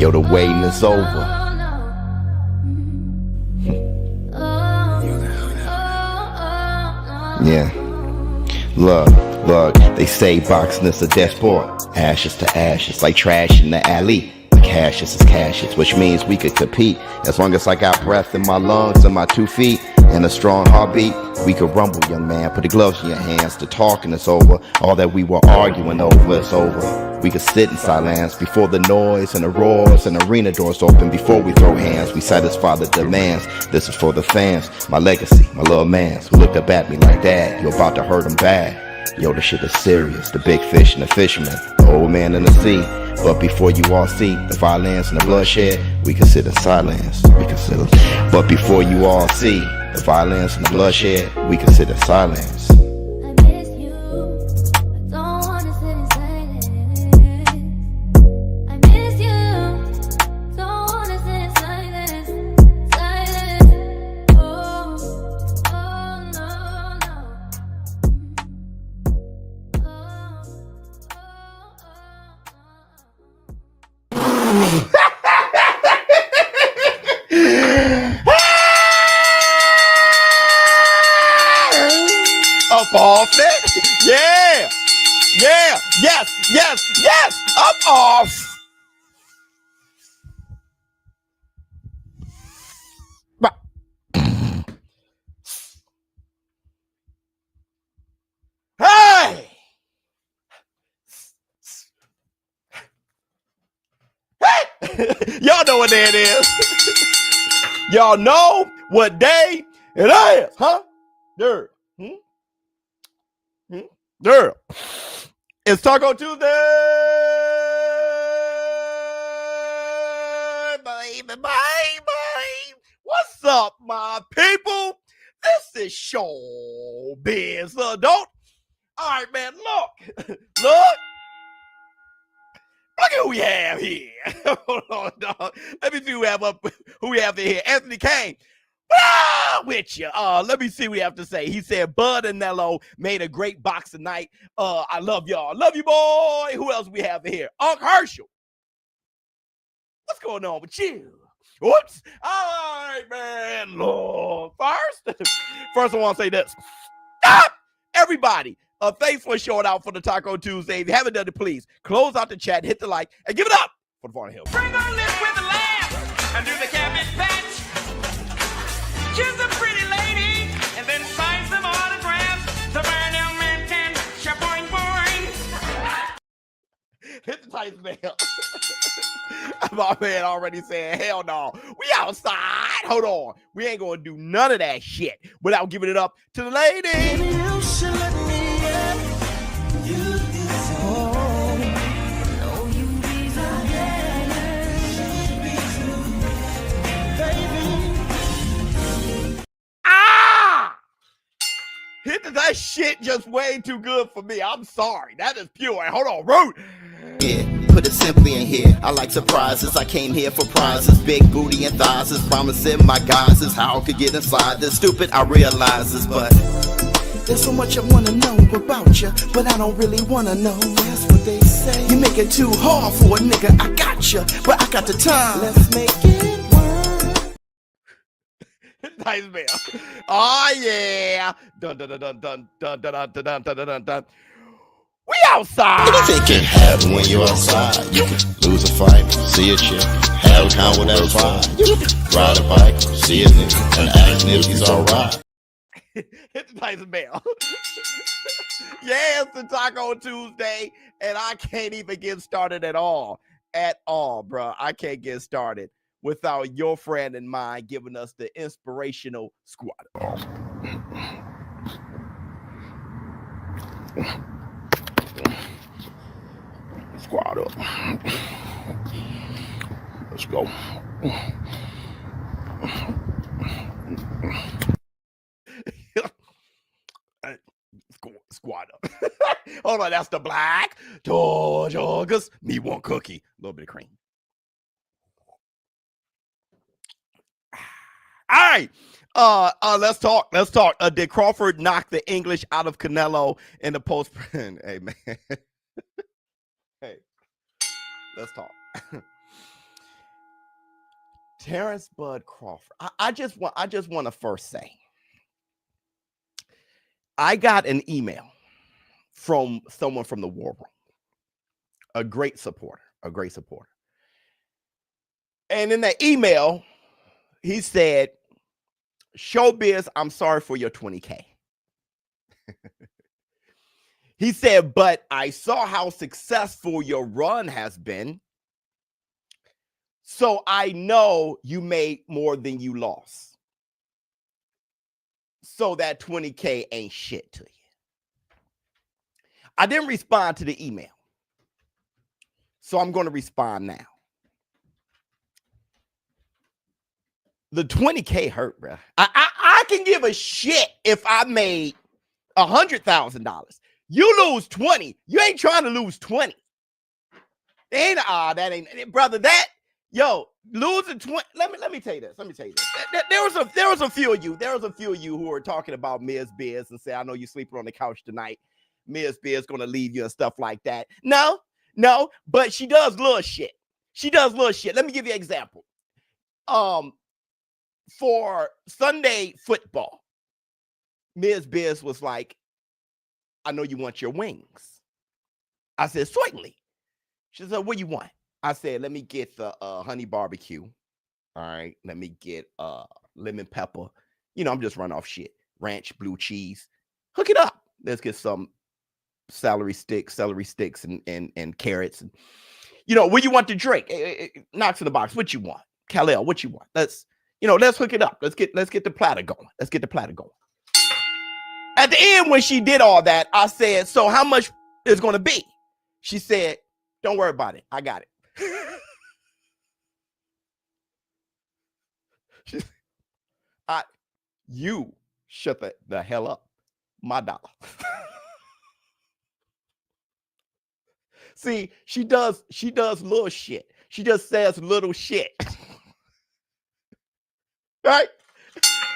Yo, the waiting is over. Yeah. Look, they say boxing is a death sport. Ashes to ashes, like trash in the alley. Cashes is cashes, which means we could compete. As long as I got breath in my lungs and my 2 feet and a strong heartbeat, we could rumble, young man. Put the gloves in your hands. The talking is over. All that we were arguing over is over. We could sit in silence before the noise and the roars and arena doors open. Before we throw hands, we satisfy the demands. This is for the fans, my legacy, my little mans who looked up at me like that. You're about to hurt them bad. Yo, the shit is serious. The big fish and the fisherman, the old man in the sea. But before you all see the violence and the bloodshed, we can sit in silence. But before you all see the violence and the bloodshed, we can sit in silence. Up off it. Yeah. Yes. Up off. Hey. Y'all know what day it is. Y'all know what day it is, huh? There. There. It's Taco Tuesday, baby. What's up, my people? This is ShowBizz Adult. All right, man, look. Look at who we have here. Hold on, dog. Let me see who we have here. Anthony Kane. With you. Let me see what we have to say. He said Bud and Nello made a great boxing night. I love y'all. Love you, boy. Who else we have here? Unc Herschel. What's going on with you? Whoops. All right, man. Lord. First I want to say this. Stop! Everybody. Thanks for showing out for the Taco Tuesday. If you haven't done it, please close out the chat, hit the like, and give it up for the Varney Hill. Bring on this with the laugh and do the cabbage patch. Kiss a pretty lady and then sign some autographs. The burn young man can shaboing boing. Hit the Tyson bell. My man already said, hell no. We outside. Hold on. We ain't gonna do none of that shit without giving it up to the lady. Baby, you should let me in. You deserve That shit just way too good for me. I'm sorry. That is pure. Hold on, Root. Yeah, put it simply in here. I like surprises. I came here for prizes. Big booty and thighs is promising my guys is how I could get inside this. Stupid, I realize this, but there's so much I wanna know about you, but I don't really wanna know. That's what they say. You make it too hard for a nigga. I got you, but I got the time. Let's make it work. Nice man. Oh yeah. Dun dun dun dun dun dun dun dun dun dun dun. We outside. It can happen when you're outside. You can lose a fight, see a chick, have a con with that vibe. Ride a bike, see a nigga, and ask if he's alright. Hit the Tyson bell. Yeah, it's the Taco Tuesday, and I can't even get started at all. Bro. I can't get started without your friend and mine giving us the inspirational squad. Squad up. Let's go. Squad up. Hold on, that's the black. George August. Me one cookie. A little bit of cream. All right. Let's talk. Did Crawford knock the English out of Canelo in the post? Hey, man. Hey, let's talk. Terrence Bud Crawford. I just want to first say, I got an email from someone from the War Room, a great supporter. And in that email, he said, "ShowBizz, I'm sorry for your 20K." He said, "But I saw how successful your run has been. So I know you made more than you lost. So that 20K ain't shit to you." I didn't respond to the email. So I'm going to respond now. The 20K hurt, bro. I can give a shit if I made $100,000. You lose 20. You ain't trying to lose 20. That ain't brother. That losing 20. Let me tell you this. There was a few of you. There was a few of you who were talking about Ms. Biz and say, "I know you're sleeping on the couch tonight. Ms. Biz gonna leave you and stuff like that." No, but she does little shit. Let me give you an example. For Sunday football, Ms. Biz was like, "I know you want your wings." I said, "Certainly." She said, "What do you want?" I said, "Let me get the honey barbecue. All right. Let me get lemon pepper. I'm just running off shit. Ranch, blue cheese. Hook it up. Let's get some celery sticks and carrots. And what you want to drink? It knocks in the box. What you want? Kal-El, what you want? Let's hook it up. Let's get the platter going. At the end, when she did all that, I said, "So how much is going to be?" She said, "Don't worry about it. I got it." You shut the hell up. My dollar. See, she does little shit. She just says little shit. Right?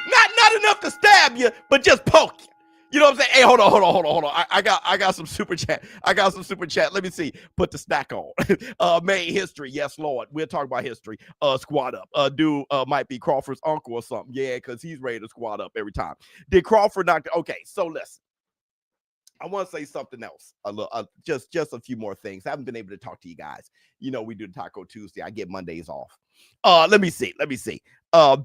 Not enough to stab you, but just poke you. You know what I'm saying? Hey, hold on. I got some super chat. Let me see. Put the stack on. Made history. Yes, Lord. We'll talk about history. Squat up. Dude might be Crawford's uncle or something. Yeah, because he's ready to squat up every time. Did Crawford knock? Okay, so listen. I want to say something else. Just a few more things. I haven't been able to talk to you guys. We do Taco Tuesday. I get Mondays off. Let me see.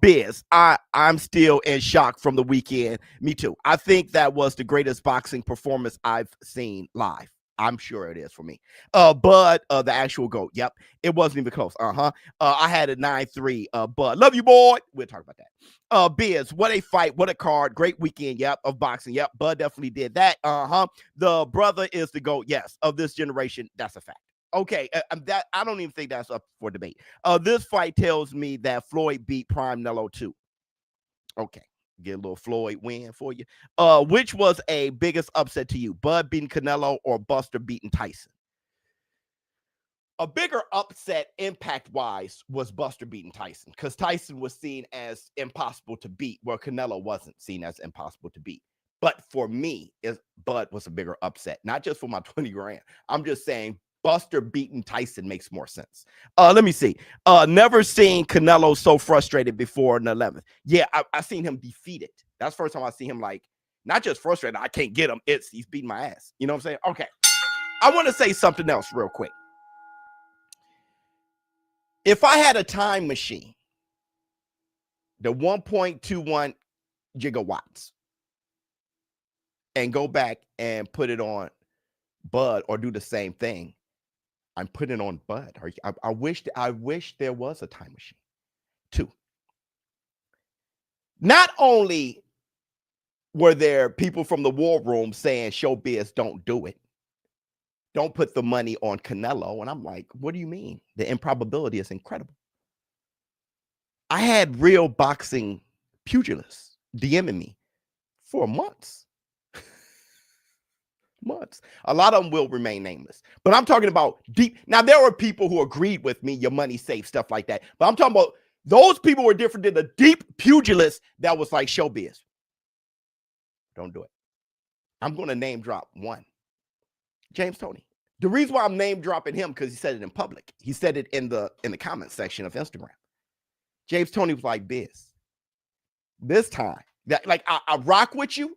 Biz, I'm still in shock from the weekend. Me too. I think that was the greatest boxing performance I've seen live. I'm sure it is for me. Bud, the actual GOAT. Yep. It wasn't even close. I had a 9-3. Bud, love you, boy. We'll talk about that. Biz, what a fight. What a card. Great weekend. Yep. Of boxing. Yep. Bud definitely did that. The brother is the GOAT. Yes. Of this generation. That's a fact. Okay. That I don't even think that's up for debate. This fight tells me that Floyd beat Prime Nello too. Okay. Get a little Floyd win for you. Which was a biggest upset to you? Bud beating Canelo or Buster beating Tyson? A bigger upset impact-wise was Buster beating Tyson, because Tyson was seen as impossible to beat, where Canelo wasn't seen as impossible to beat. But for me, Bud was a bigger upset, not just for my 20 grand. I'm just saying Buster beating Tyson makes more sense. Let me see. Never seen Canelo so frustrated before in the 11th. Yeah, I seen him defeated. That's the first time I see him not just frustrated. I can't get him. He's beating my ass. You know what I'm saying? Okay. I want to say something else real quick. If I had a time machine, the 1.21 gigawatts, and go back and put it on Bud or do the same thing, I'm putting it on Bud. I wish there was a time machine. 2. Not only were there people from the war room saying ShowBizz don't do it, don't put the money on Canelo, and I'm like, what do you mean? The improbability is incredible. I had real boxing pugilists DMing me for months. Months. A lot of them will remain nameless, but I'm talking about deep. Now, there were people who agreed with me, your money safe, stuff like that. But I'm talking about those people were different than the deep pugilist that was like ShowBizz. Don't do it. I'm going to name drop one. James Toney. The reason why I'm name dropping him, because he said it in public. He said it in the comment section of Instagram. James Toney was like, Biz, this time, that like I rock with you.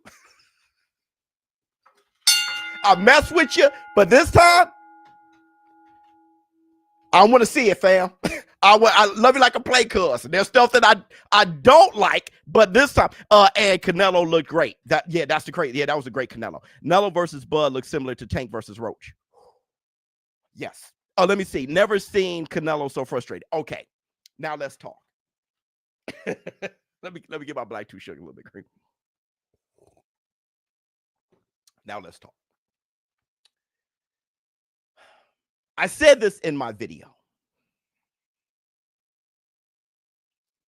I mess with you, but this time, I want to see it, fam. I love you like a play cuz. There's stuff that I don't like, but this time, and Canelo looked great. That was a great Canelo. Canelo versus Bud looks similar to Tank versus Roach. Yes. Oh, let me see. Never seen Canelo so frustrated. Okay, now let's talk. let me get my black two sugar a little bit cream. Now let's talk. I said this in my video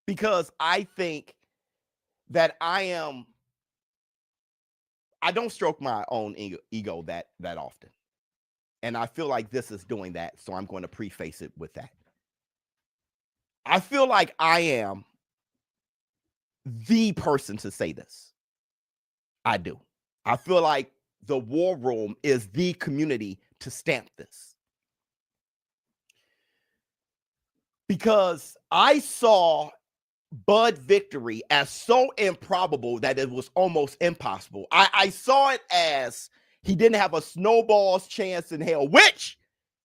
because I think that I don't stroke my own ego that often. And I feel like this is doing that, so I'm going to preface it with that. I feel like I am the person to say this. I do. I feel like the War Room is the community to stamp this. Because I saw Bud victory as so improbable that it was almost impossible. I saw it as he didn't have a snowball's chance in hell, which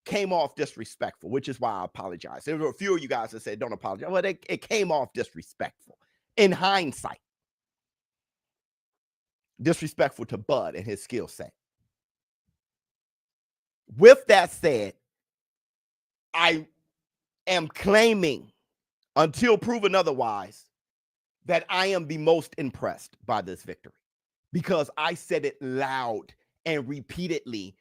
came off disrespectful, which is why I apologize. There were a few of you guys that said don't apologize. Well, it came off disrespectful in hindsight. Disrespectful to Bud and his skill set. With that said, I am claiming, until proven otherwise, that I am the most impressed by this victory because I said it loud and repeatedly.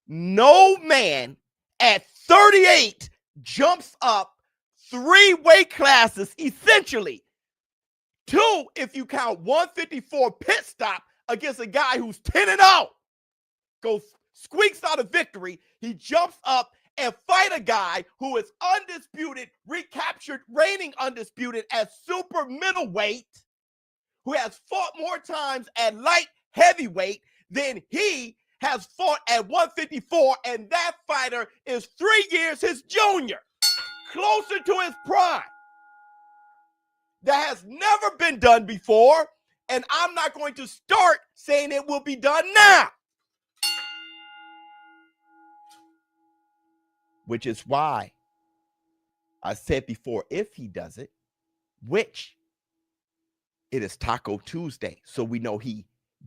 No man at 38 jumps up 3 weight classes, essentially 2 if you count 154 pit stop against a guy who's 10-0. Goes squeaks out a victory. He jumps up and fight a guy who is undisputed, recaptured, reigning undisputed at super middleweight, who has fought more times at light heavyweight than he has fought at 154, and that fighter is 3 years his junior, closer to his prime. That has never been done before, and I'm not going to start saying it will be done now. Which is why I said before, if he does it, which it is Taco Tuesday, so we know he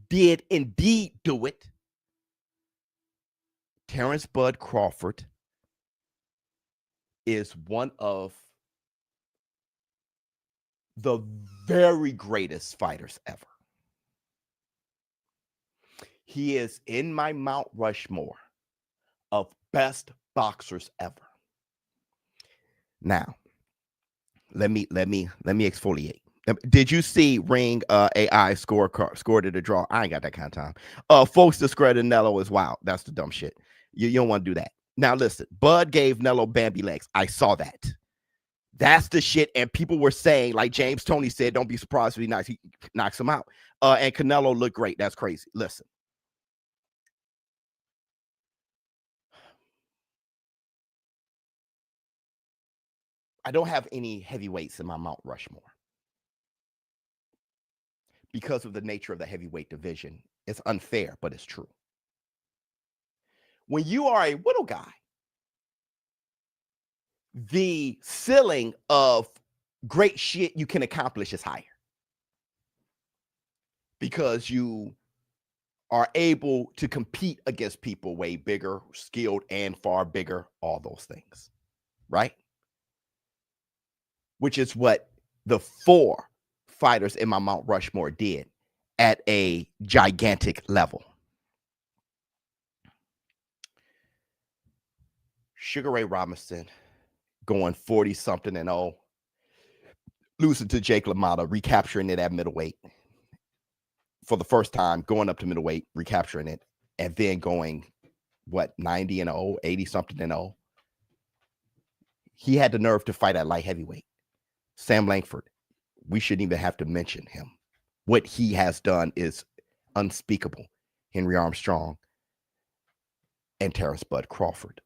did indeed do it. Terrence Bud Crawford is one of the very greatest fighters ever. He is in my Mount Rushmore of best boxers ever. Now, let me exfoliate. Did you see Ring AI scored it a draw? I ain't got that kind of time. Folks discredit Nello is wild. That's the dumb shit. You don't want to do that. Now listen, Bud gave Nello Bambi legs. I saw that. That's the shit. And people were saying, like James Toney said, don't be surprised if he knocks him out. And Canelo looked great. That's crazy. Listen. I don't have any heavyweights in my Mount Rushmore because of the nature of the heavyweight division. It's unfair, but it's true. When you are a little guy, the ceiling of great shit you can accomplish is higher because you are able to compete against people way bigger, skilled, and far bigger, all those things, right? Which is what the 4 fighters in my Mount Rushmore did at a gigantic level. Sugar Ray Robinson going 40-something and 0, losing to Jake LaMotta, recapturing it at middleweight for the first time, going up to middleweight, recapturing it, and then going, 90-0, 80-something and 0. He had the nerve to fight at light heavyweight. Sam Langford, we shouldn't even have to mention him. What he has done is unspeakable. Henry Armstrong and Terrence Bud Crawford.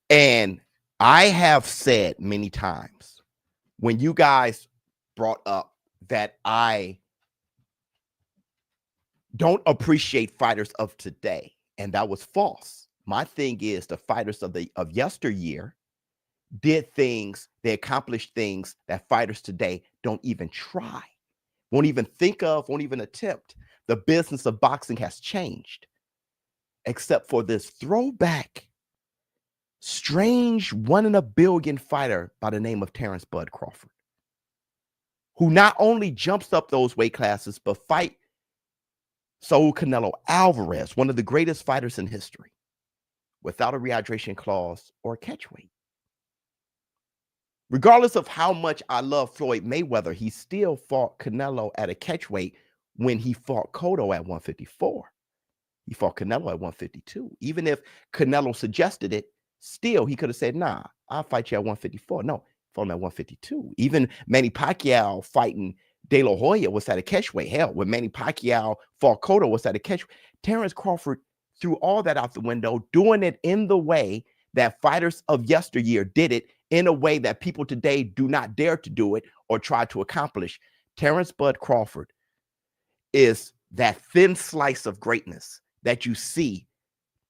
And I have said many times when you guys brought up that I don't appreciate fighters of today, and that was false. My thing is the fighters of yesteryear did things, they accomplished things that fighters today don't even try, won't even think of, won't even attempt. The business of boxing has changed, except for this throwback, strange 1 in a billion fighter by the name of Terrence Bud Crawford, who not only jumps up those weight classes, but fight Saul Canelo Alvarez, one of the greatest fighters in history, without a rehydration clause or a catch weight. Regardless of how much I love Floyd Mayweather, he still fought Canelo at a catch weight when he fought Cotto at 154. He fought Canelo at 152. Even if Canelo suggested it, still he could have said, nah, I'll fight you at 154. No, fought him at 152. Even Manny Pacquiao fighting De La Hoya was at a catch weight. Hell, when Manny Pacquiao fought Cotto was at a catch weight. Terrence Crawford threw all that out the window, doing it in the way that fighters of yesteryear did it, in a way that people today do not dare to do it or try to accomplish. Terrence Bud Crawford is that thin slice of greatness that you see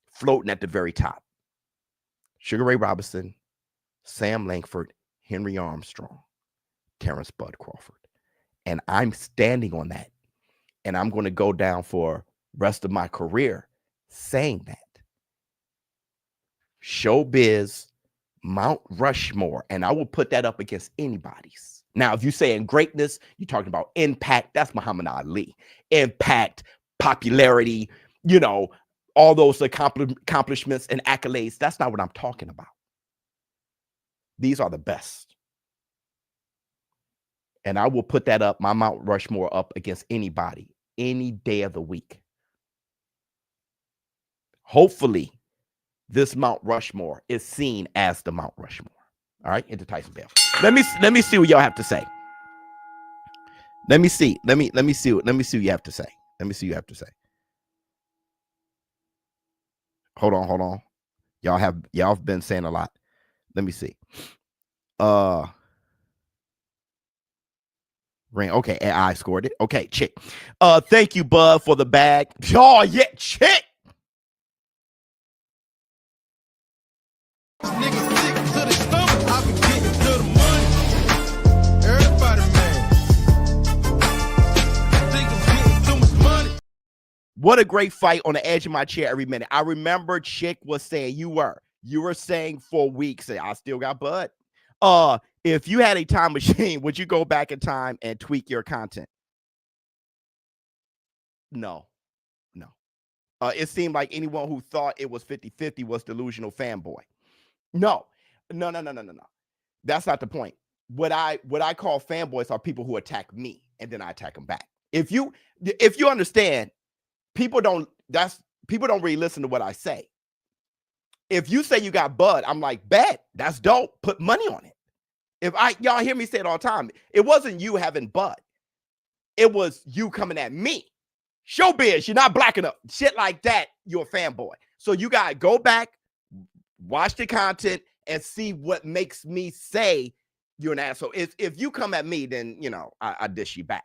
floating at the very top. Sugar Ray Robinson, Sam Langford, Henry Armstrong, Terrence Bud Crawford. And I'm standing on that. And I'm going to go down for rest of my career saying that. ShowBizz, Mount Rushmore, and I will put that up against anybody's. Now, if you're saying greatness, you're talking about impact, that's Muhammad Ali. Impact, popularity, you know, all those accomplishments and accolades, that's not what I'm talking about. These are the best. And I will put that up, my Mount Rushmore, up against anybody, any day of the week. Hopefully, this Mount Rushmore is seen as the Mount Rushmore. All right, into Tyson Bell. Let me see what y'all have to say. Let me see what you have to say. Let me see what you have to say. Hold on. Y'all have been saying a lot. Let me see. Ring. Okay, and I scored it. Okay, Chick. Thank you, Bud, for the bag. Oh, yeah, Chick. Nigga sick to the stomach, I been getting to the money. Everybody mad. Think I'm getting too much money. What a great fight on the edge of my chair every minute. I remember Chick was saying you were saying for weeks, I still got Bud. If you had a time machine, would you go back in time and tweak your content? No. It seemed like anyone who thought it was 50-50 was delusional fanboy. No. That's not the point. What I call fanboys are people who attack me and then I attack them back. If you understand, people don't really listen to what I say. If you say you got Bud, I'm like, bet, that's dope. Put money on it. Y'all hear me say it all the time. It wasn't you having Bud. It was you coming at me. ShowBizz, you're not black enough. Shit like that, you're a fanboy. So you got to go back, watch the content, and see what makes me say you're an asshole. If you come at me, then, you know, I dish you back.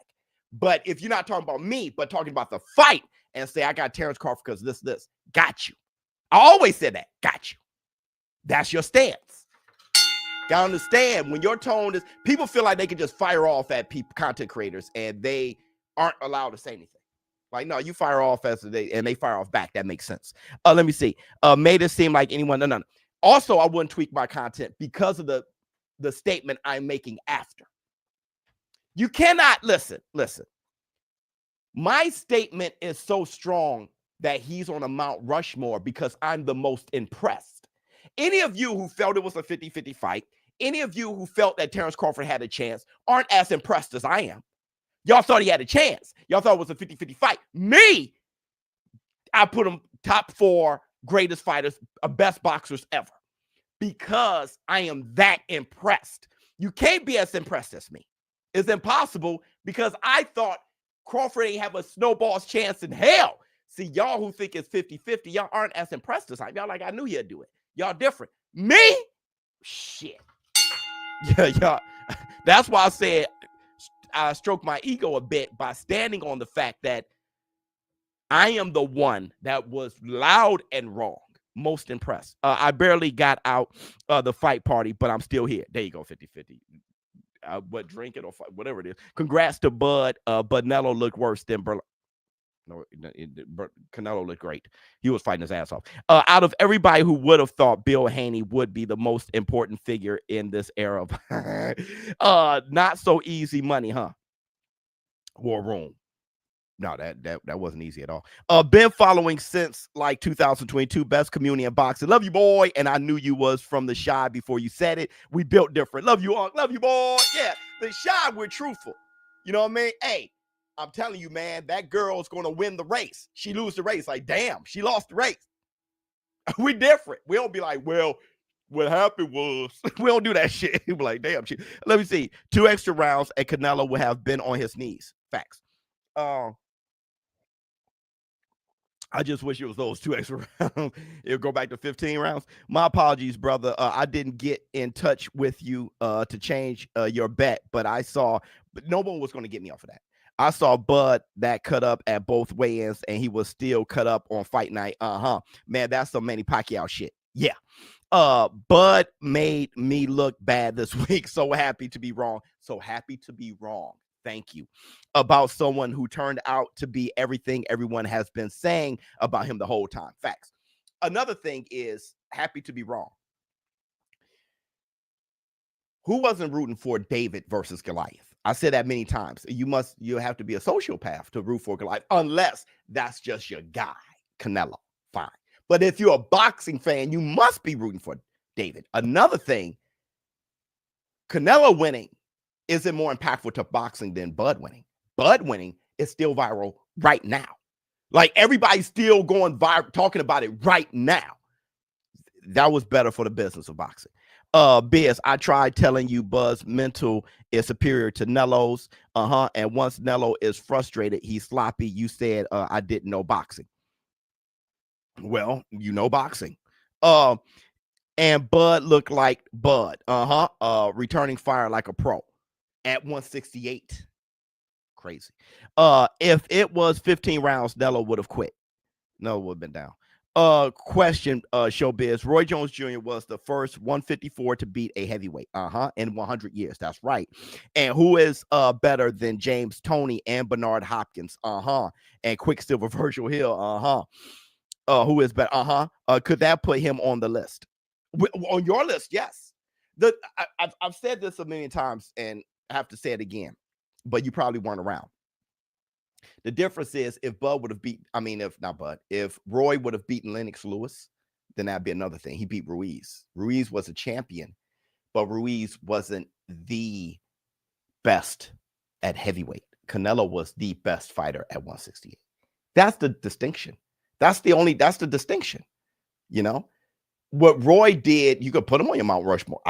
But if you're not talking about me, but talking about the fight and say, I got Terrence Crawford because this, got you. I always said that, got you. That's your stance. Gotta understand, when your tone is, people feel like they can just fire off at content creators and they aren't allowed to say anything. Like, no, you fire off and they fire off back. That makes sense. Let me see. Made it seem like anyone, no. Also, I wouldn't tweak my content because of the statement I'm making after. You cannot, listen. My statement is so strong that he's on a Mount Rushmore because I'm the most impressed. Any of you who felt it was a 50-50 fight, any of you who felt that Terrence Crawford had a chance aren't as impressed as I am. Y'all thought he had a chance. Y'all thought it was a 50-50 fight. Me, I put him top 4 greatest fighters, best boxers ever, because I am that impressed. You can't be as impressed as me. It's impossible because I thought Crawford ain't have a snowball's chance in hell. See, y'all who think it's 50-50, y'all aren't as impressed as I am. Y'all like, I knew he'd do it. Y'all different. Me? Shit. Yeah, y'all. That's why I said I stroke my ego a bit by standing on the fact that I am the one that was loud and wrong. Most impressed. I barely got out the fight party, but I'm still here. There you go, 50-50. What drink it or fight, whatever it is. Congrats to Bud. Canelo looked worse than Berlin. No, Canelo looked great. He was fighting his ass off. Out of everybody who would have thought Bill Haney would be the most important figure in this era of not so easy money, huh? War room. No, that wasn't easy at all. Been following since like 2022, best community in boxing. Love you, boy. And I knew you was from the Shy before you said it. We built different. Love you, Unc. Love you, boy. Yeah, the Shy, we're truthful. You know what I mean? Hey, I'm telling you, man, that girl's going to win the race. She lose the race. Like, damn, she lost the race. We different. We don't be like, well, what happened was, we don't do that shit. We be like, damn, shit. Let me see. 2 extra rounds and Canelo would have been on his knees. Facts. I just wish it was those 2 extra rounds. It'll go back to 15 rounds. My apologies, brother. I didn't get in touch with you to change your bet, but no one was going to get me off of that. I saw Bud that cut up at both weigh-ins, and he was still cut up on fight night. Man, that's some Manny Pacquiao shit. Yeah. Bud made me look bad this week. So happy to be wrong. So happy to be wrong. Thank you. About someone who turned out to be everything everyone has been saying about him the whole time. Facts. Another thing is happy to be wrong. Who wasn't rooting for David versus Goliath? I said that many times. You have to be a sociopath to root for Goliath, unless that's just your guy, Canelo. Fine. But if you're a boxing fan, you must be rooting for David. Another thing, Canelo winning isn't more impactful to boxing than Bud winning. Bud winning is still viral right now. Like, everybody's still going viral, talking about it right now. That was better for the business of boxing. Biz, I tried telling you Bud's mental is superior to Nelo's. And once Nelo is frustrated, he's sloppy. You said I didn't know boxing. Well, you know boxing. And Bud looked like Bud. Returning fire like a pro. At 168. Crazy. If it was 15 rounds, Nelo would have quit. No, would have been down. Question, ShowBizz. Roy Jones Jr. was the first 154 to beat a heavyweight. In 100 years. That's right. And who is better than James Toney and Bernard Hopkins? And Quicksilver Virgil Hill. Who is better? Could that put him on the list? On your list, yes. I've said this a million times, and I have to say it again, but you probably weren't around. The difference is if Roy would have beaten Lennox Lewis, then that'd be another thing. He beat Ruiz. Ruiz was a champion, but Ruiz wasn't the best at heavyweight. Canelo was the best fighter at 168. That's the distinction. That's the distinction. You know? What Roy did, you could put him on your Mount Rushmore.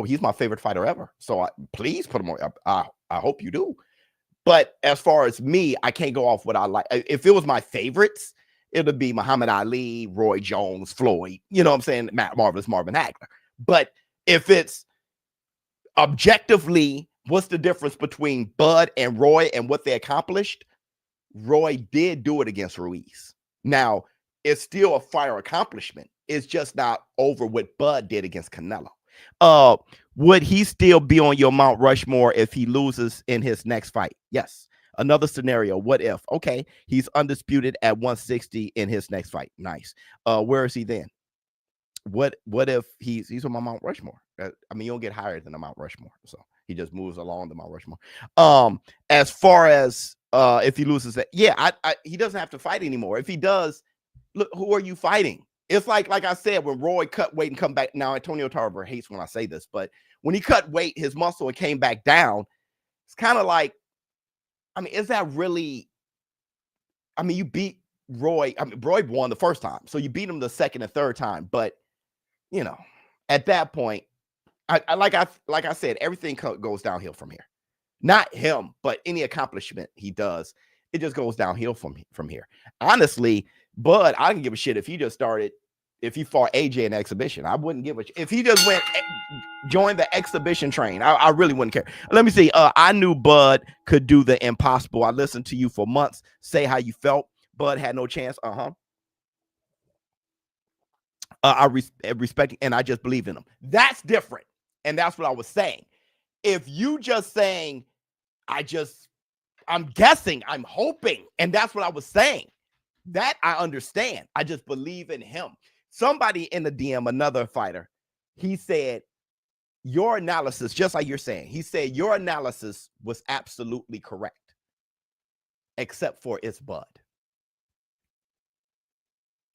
He's my favorite fighter ever. So please put him on. I hope you do. But as far as me, I can't go off what I like. If it was my favorites, it would be Muhammad Ali, Roy Jones, Floyd. You know what I'm saying? Marvelous Marvin Hagler. But if it's objectively, what's the difference between Bud and Roy and what they accomplished? Roy did do it against Ruiz. Now, it's still a fire accomplishment. It's just not over what Bud did against Canelo. Would he still be on your Mount Rushmore if he loses in his next fight? Yes. Another scenario. What if? Okay, he's undisputed at 160 in his next fight. Nice. Where is he then? What if he's on my Mount Rushmore? You don't get higher than a Mount Rushmore, so he just moves along the Mount Rushmore. As far as if he loses that, yeah, he doesn't have to fight anymore. If he does, look, who are you fighting? It's like I said, when Roy cut weight and come back. Now, Antonio Tarver hates when I say this, but when he cut weight, his muscle and came back down, it's kind of like, is that really, you beat Roy. Roy won the first time, so you beat him the second and third time. But, at that point, like I said, everything goes downhill from here. Not him, but any accomplishment he does, it just goes downhill from here. Honestly, Bud, I can give a shit if he just started if he fought AJ in exhibition. I wouldn't give a if he just went joined the exhibition train. I really wouldn't care. Let me see. I knew Bud could do the impossible. I listened to you for months. Say how you felt. Bud had no chance. I respect and I just believe in him. That's different. And that's what I was saying. If you just saying, I'm guessing, I'm hoping, and that's what I was saying. That I understand. I just believe in him. Somebody in the DM, another fighter, he said, your analysis, just like you're saying, he said, your analysis was absolutely correct, except for it's Bud.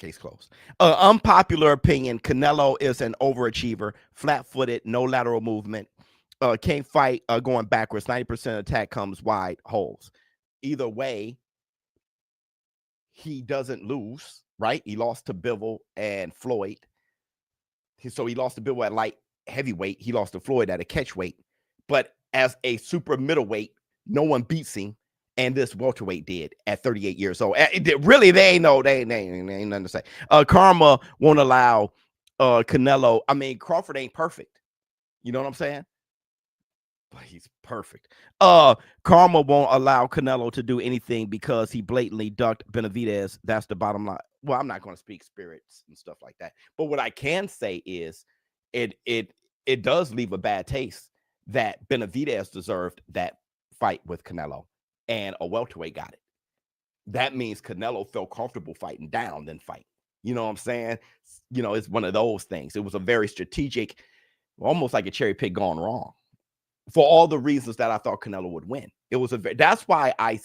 Case closed. Unpopular opinion, Canelo is an overachiever, flat-footed, no lateral movement, can't fight going backwards. 90% attack comes wide holes. Either way, he doesn't lose, right? He lost to Bivol and Floyd. So he lost to Bivol at light heavyweight. He lost to Floyd at a catchweight. But as a super middleweight, no one beats him. And this welterweight did at 38 years old. Really, they ain't nothing to say. Karma won't allow Canelo. I mean, Crawford ain't perfect. You know what I'm saying? But he's perfect. Karma won't allow Canelo to do anything because he blatantly ducked Benavidez. That's the bottom line. Well, I'm not going to speak spirits and stuff like that. But what I can say is it does leave a bad taste that Benavidez deserved that fight with Canelo. And a welterweight got it. That means Canelo felt comfortable fighting down than fight. You know what I'm saying? You know, it's one of those things. It was a very strategic, almost like a cherry pick gone wrong for all the reasons that I thought Canelo would win. It was that's why I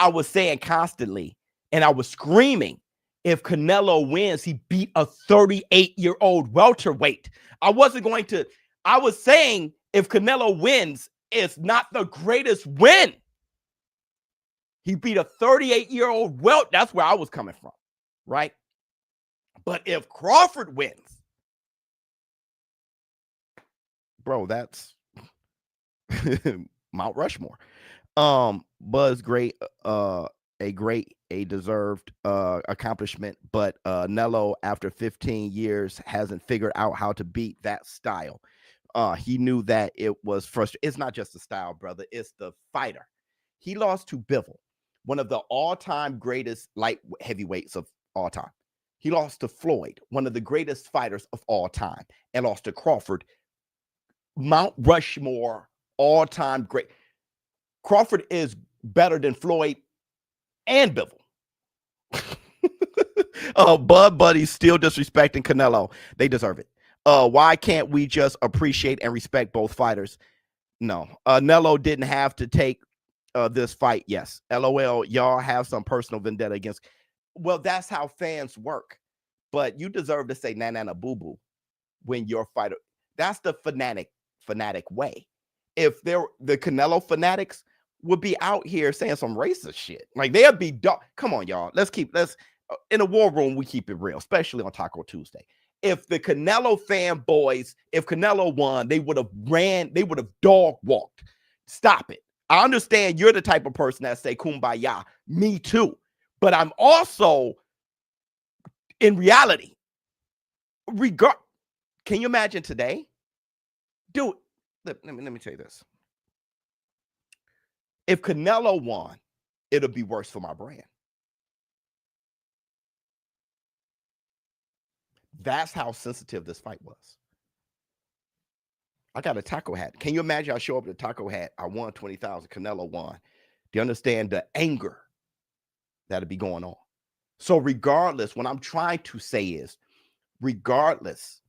was saying constantly, and I was screaming, if Canelo wins, he beat a 38-year-old welterweight. I was saying if Canelo wins, it's not the greatest win. He beat a 38-year-old welt. That's where I was coming from, right? But if Crawford wins, bro, that's Mount Rushmore. Buzz great, a deserved accomplishment, but Nello, after 15 years, hasn't figured out how to beat that style. He knew that it was frustrating. It's not just the style, brother. It's the fighter. He lost to Bivol, one of the all-time greatest light heavyweights of all time. He lost to Floyd, one of the greatest fighters of all time, and lost to Crawford, Mount Rushmore, all-time great. Crawford is better than Floyd and Bivol. Bud Buddy's still disrespecting Canelo. They deserve it. Why can't we just appreciate and respect both fighters? No. Nello didn't have to take this fight. Yes. LOL, y'all have some personal vendetta against. Well, that's how fans work. But you deserve to say na boo-boo when your fighter. That's the fanatic way. If the Canelo fanatics would be out here saying some racist shit, like they'll be dark. Come on, y'all. Let's in the war room, we keep it real, especially on Taco Tuesday. If the Canelo fanboys, if Canelo won, they would have dog walked. Stop it. I understand you're the type of person that say kumbaya. Me too. But I'm also, in reality, can you imagine today? Dude, let me tell you this. If Canelo won, it'll be worse for my brand. That's how sensitive this fight was. I got a taco hat. Can you imagine I show up with a taco hat? I won 20,000. Canelo won. Do you understand the anger that'll be going on? So regardless, what I'm trying to say is, regardless,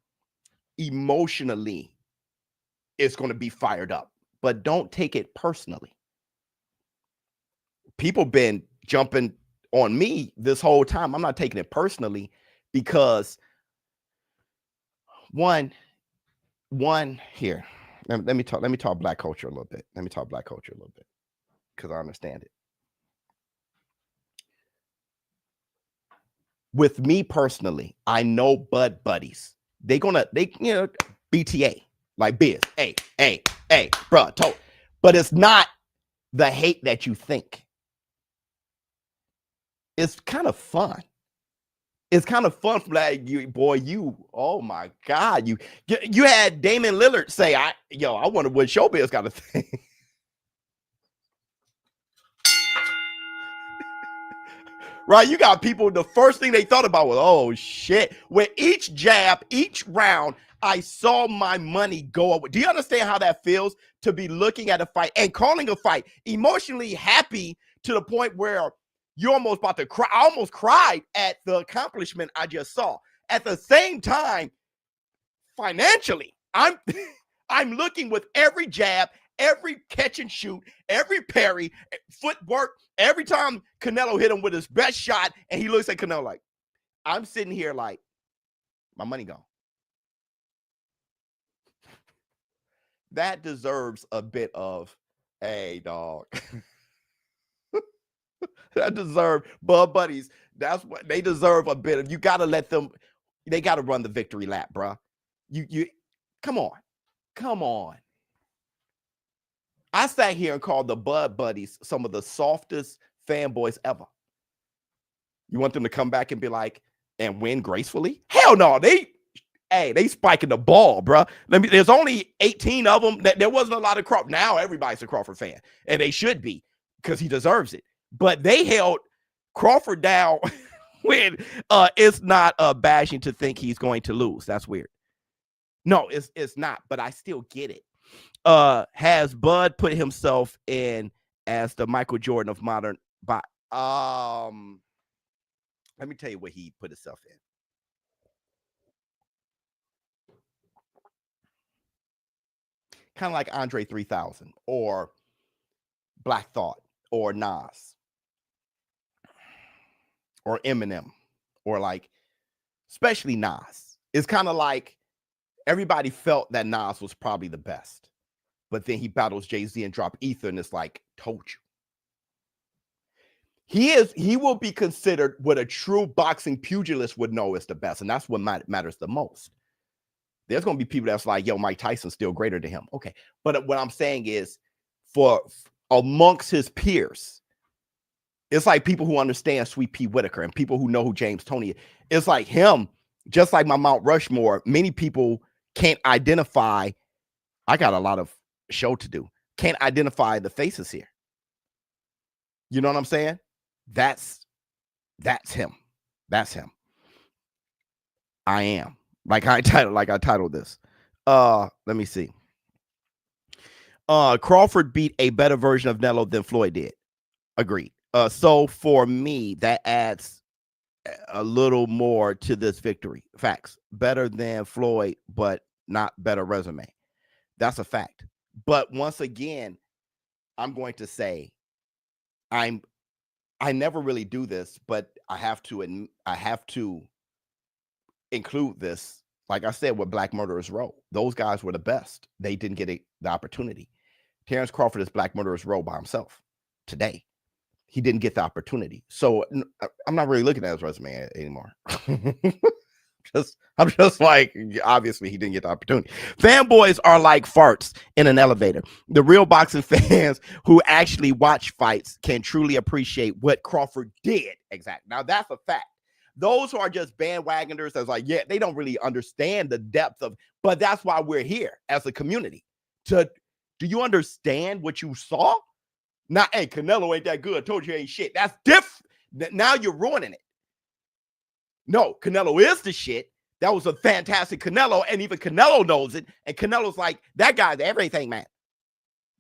emotionally, it's going to be fired up. But don't take it personally. People been jumping on me this whole time. I'm not taking it personally because one here. Let me talk black culture a little bit. Let me talk black culture a little bit because I understand it. With me personally, I know Bud buddies. They BTA like Biz. Hey, bro. But it's not the hate that you think. It's kind of fun. it's kind of fun from that, oh my God, you had Damon Lillard say, I wonder what ShowBizz got to think. Right, you got people, the first thing they thought about was, oh shit. With each jab, each round, I saw my money go away. Do you understand how that feels to be looking at a fight and calling a fight, emotionally happy to the point where you're almost about to cry? I almost cried at the accomplishment I just saw. At the same time, financially, I'm looking with every jab, every catch and shoot, every parry, footwork. Every time Canelo hit him with his best shot, and he looks at Canelo like, I'm sitting here like, my money gone. That deserves a bit of, hey, dog. That deserve Bud Buddies. That's what they deserve, a bit of. You got to let them, they got to run the victory lap, bro. You come on. I sat here and called the Bud Buddies some of the softest fanboys ever. You want them to come back and be like, and win gracefully? Hell no. They spiking the ball, bro. There's only 18 of them. There wasn't a lot of Crawford. Now everybody's a Crawford fan, and they should be, because he deserves it. But they held Crawford down when it's not bashing to think he's going to lose. That's weird. No, it's not, but I still get it. Has Bud put himself in as the Michael Jordan of modern? Let me tell you what he put himself in. Kind of like Andre 3000 or Black Thought or Nas or Eminem, or like, especially Nas. It's kind of like everybody felt that Nas was probably the best. But then he battles Jay-Z and drop Ether, and it's like, told you. He will be considered what a true boxing pugilist would know is the best, and that's what matters the most. There's going to be people that's like, yo, Mike Tyson's still greater than him. Okay, but what I'm saying is, for amongst his peers, it's like people who understand Sweet Pea Whitaker and people who know who James Toney is. It's like him, just like my Mount Rushmore, many people can't identify. I got a lot of show to do. Can't identify the faces here. You know what I'm saying? That's him. That's him. I am. Like I titled this. Let me see. Crawford beat a better version of Canelo than Floyd did. Agreed. So for me, that adds a little more to this victory. Facts. Better than Floyd, but not better resume. That's a fact. But once again, I'm going to say I never really do this, but I have to include this. Like I said, with Black Murderers Row, those guys were the best. They didn't get the opportunity. Terrence Crawford is Black Murderers Row by himself today. He didn't get the opportunity. So I'm not really looking at his resume anymore. I'm just like, obviously he didn't get the opportunity. Fanboys are like farts in an elevator. The real boxing fans who actually watch fights can truly appreciate what Crawford did. Exactly. Now that's a fact. Those who are just bandwagoners, that's like, yeah, they don't really understand the depth of, but that's why we're here as a community. Do you understand what you saw? Not, hey, Canelo ain't that good. I told you ain't shit. That's different. Now you're ruining it. No, Canelo is the shit. That was a fantastic Canelo, and even Canelo knows it. And Canelo's like, that guy's everything, man.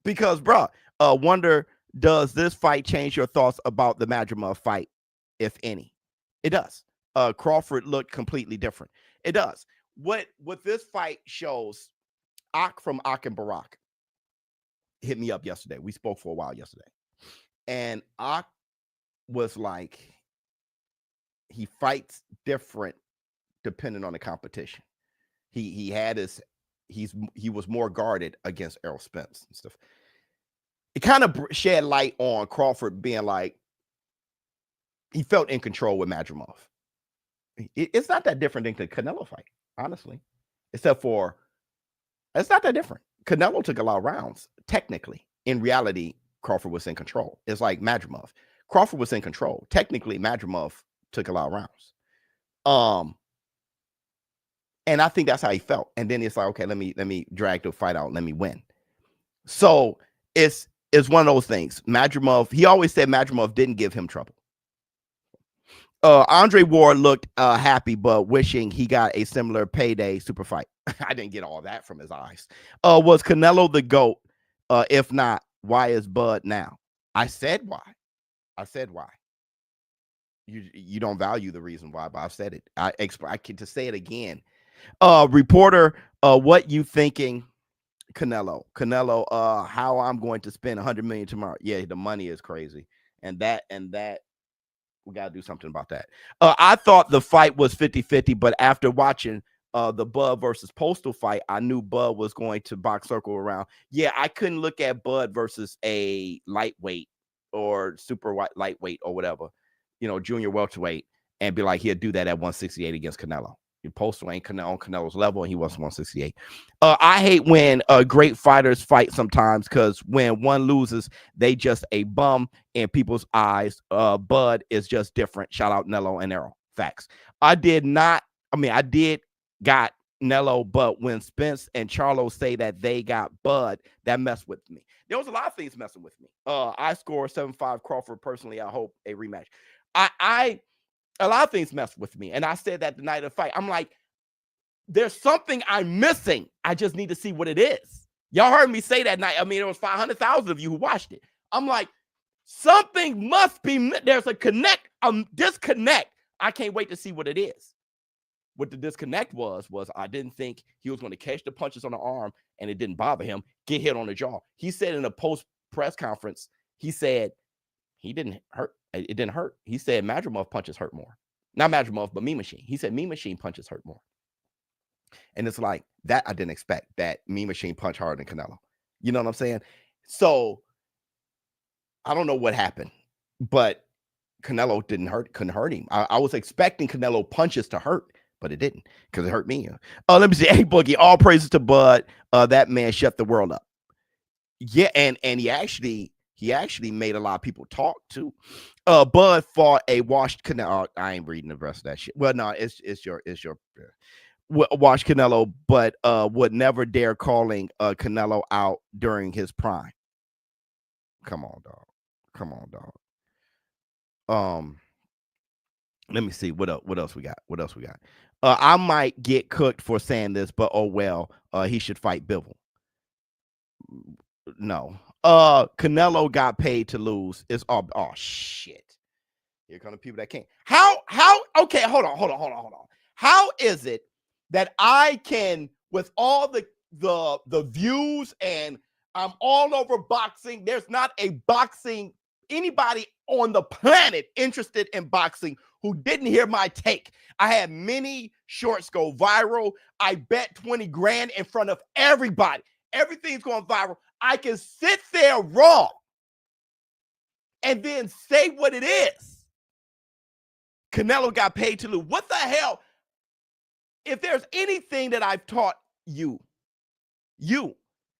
Because, bruh, wonder, does this fight change your thoughts about the Madrimov fight, if any? It does. Crawford looked completely different. It does. What this fight shows, from Ak and Barack hit me up yesterday. We spoke for a while yesterday. And Ak was like, he fights different depending on the competition. He was more guarded against Errol Spence and stuff. It kind of shed light on Crawford being like, he felt in control with Madrimov. It's not that different than the Canelo fight, honestly. Except for, it's not that different. Canelo took a lot of rounds, technically. In reality, Crawford was in control. It's like Madrimov. Crawford was in control. Technically, Madrimov took a lot of rounds. And I think that's how he felt. And then it's like, okay, let me drag the fight out, let me win. So it's one of those things. Madrimov, he always said Madrimov didn't give him trouble. Andre Ward looked happy, but wishing he got a similar payday super fight. I didn't get all that from his eyes. Was Canelo the GOAT? If not, why is Bud now? I said why. You don't value the reason why, but I've said it. I can to say it again. Reporter, what you thinking? Canelo, how I'm going to spend $100 million tomorrow. Yeah, the money is crazy, and that we got to do something about that. I thought the fight was 50-50, but after watching the Bud versus Postal fight, I knew Bud was going to box circle around. Yeah, I couldn't look at Bud versus a lightweight or super lightweight or whatever, junior welterweight, and be like, he'll do that at 168 against Canelo. Postal ain't on Canelo's level, and he was 168. I hate when great fighters fight sometimes, because when one loses, they just a bum in people's eyes. Bud is just different. Shout out Nello and Errol. Facts. I did got Nello, but when Spence and Charlo say that they got Bud, that messed with me. There was a lot of things messing with me. I scored 7-5 Crawford. Personally, I hope a rematch. A lot of things messed with me. And I said that the night of the fight. I'm like, there's something I'm missing. I just need to see what it is. Y'all heard me say that night. I mean, there was 500,000 of you who watched it. I'm like, something must be, there's a disconnect. I can't wait to see what it is. What the disconnect was I didn't think he was going to catch the punches on the arm, and it didn't bother him, get hit on the jaw. He said in a post-press conference, he said he didn't hurt. It didn't hurt. He said Madrimov punches hurt more. Not Madrimov, but Mean Machine. He said Mean Machine punches hurt more. And it's like, that I didn't expect, that Mean Machine punch harder than Canelo. You know what I'm saying? So I don't know what happened, but Canelo couldn't hurt him. I was expecting Canelo punches to hurt, but it didn't, because it hurt me. Let me see. Hey, Boogie, all praises to Bud. That man shut the world up. Yeah, and he actually made a lot of people talk too. Bud fought a washed Canelo. I ain't reading the rest of that shit. Well, no, it's your washed Canelo, but would never dare calling Canelo out during his prime. Come on, dog. Let me see what else we got. I might get cooked for saying this, but oh well. He should fight Bivol. No. Canelo got paid to lose. It's all shit. Here come the people that can't. How okay, hold on. How is it that I can, with all the views, and I'm all over boxing, there's not anybody on the planet interested in boxing who didn't hear my take. I had many shorts go viral. I bet 20 grand in front of everybody. Everything's going viral. I can sit there wrong and then say what it is. Canelo got paid to lose. What the hell? If there's anything that I've taught you